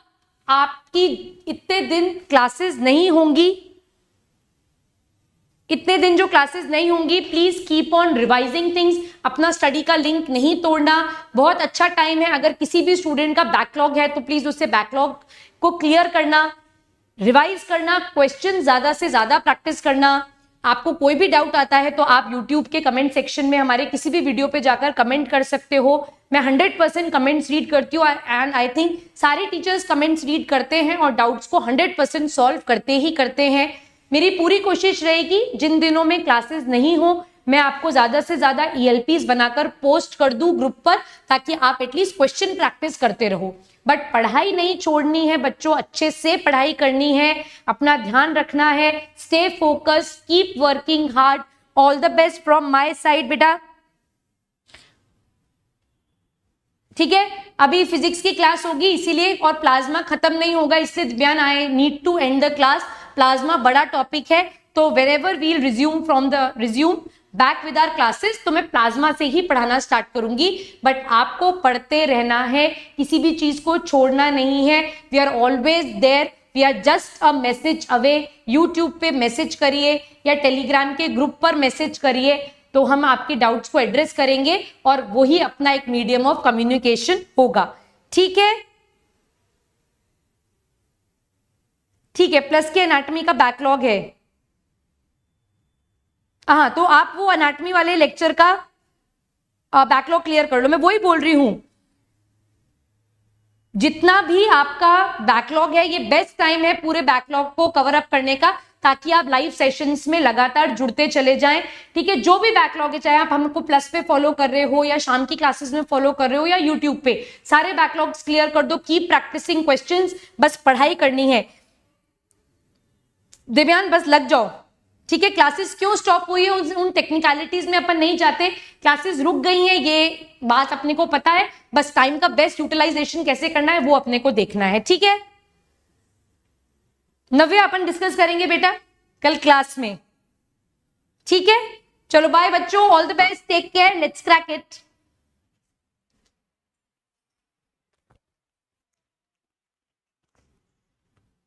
S1: आपकी इतने दिन क्लासेस नहीं होंगी, इतने दिन जो क्लासेस नहीं होंगी, please keep on revising things. अपना स्टडी का लिंक नहीं तोड़ना, बहुत अच्छा टाइम है। अगर किसी भी स्टूडेंट का बैकलॉग है तो प्लीज उससे बैकलॉग को क्लियर करना, रिवाइज करना, क्वेश्चन ज्यादा से ज्यादा प्रैक्टिस करना। आपको कोई भी डाउट आता है तो आप यूट्यूब के कमेंट सेक्शन में हमारे किसी भी वीडियो पे जाकर कमेंट कर सकते हो। मैं 100% कमेंट्स रीड करती हूँ एंड आई थिंक सारे टीचर्स कमेंट्स रीड करते हैं और डाउट्स को 100% सॉल्व करते ही करते हैं। मेरी पूरी कोशिश रहेगी जिन दिनों में क्लासेस नहीं हो मैं आपको ज्यादा से ज्यादा ELPs बनाकर पोस्ट कर दूं ग्रुप पर, ताकि आप एटलीस्ट क्वेश्चन प्रैक्टिस करते रहो। बट पढ़ाई नहीं छोड़नी है बच्चों, अच्छे से पढ़ाई करनी है, अपना ध्यान रखना है। Stay focus, keep working hard. All the best from my side बेटा। ठीक है, अभी फिजिक्स की क्लास होगी इसीलिए, और प्लाज्मा खत्म नहीं होगा, इससे Divyan I need to end the class. Plasma बड़ा टॉपिक है, तो wherever we'll resume back with our classes, तो मैं प्लाज्मा से ही पढ़ाना स्टार्ट करूंगी। बट आपको पढ़ते रहना है, किसी भी चीज को छोड़ना नहीं है। We are always there, we are just a message away. YouTube पे मैसेज करिए या टेलीग्राम के ग्रुप पर मैसेज करिए, तो हम आपके डाउट्स को एड्रेस करेंगे और वही अपना एक मीडियम ऑफ कम्युनिकेशन होगा। ठीक है, ठीक है। प्लस के एनाटॉमी का बैकलॉग है, हाँ, तो आप वो एनाटॉमी वाले लेक्चर का बैकलॉग क्लियर कर लो। मैं वही बोल रही हूं, जितना भी आपका बैकलॉग है ये बेस्ट टाइम है पूरे बैकलॉग को कवर अप करने का, ताकि आप लाइव सेशंस में लगातार जुड़ते चले जाएं। ठीक है, जो भी बैकलॉग है, चाहे आप हमको प्लस पे फॉलो कर रहे हो या शाम की क्लासेस में फॉलो कर रहे हो या यूट्यूब पे, सारे बैकलॉग्स क्लियर कर दो। कीप प्रैक्टिसिंग क्वेश्चंस, बस पढ़ाई करनी है। दिव्यान बस लग जाओ, ठीक है, क्लासेस क्यों स्टॉप हुई है उन टेक्निकलिटीज में अपन नहीं जाते, क्लासेस रुक गई हैं ये बात अपने को पता है, बस टाइम का बेस्ट यूटिलाइजेशन कैसे करना है वो अपने को देखना है। ठीक है, नव्य अपन डिस्कस करेंगे बेटा कल क्लास में। ठीक है, चलो बाय बच्चों, all the best, take care, let's crack it.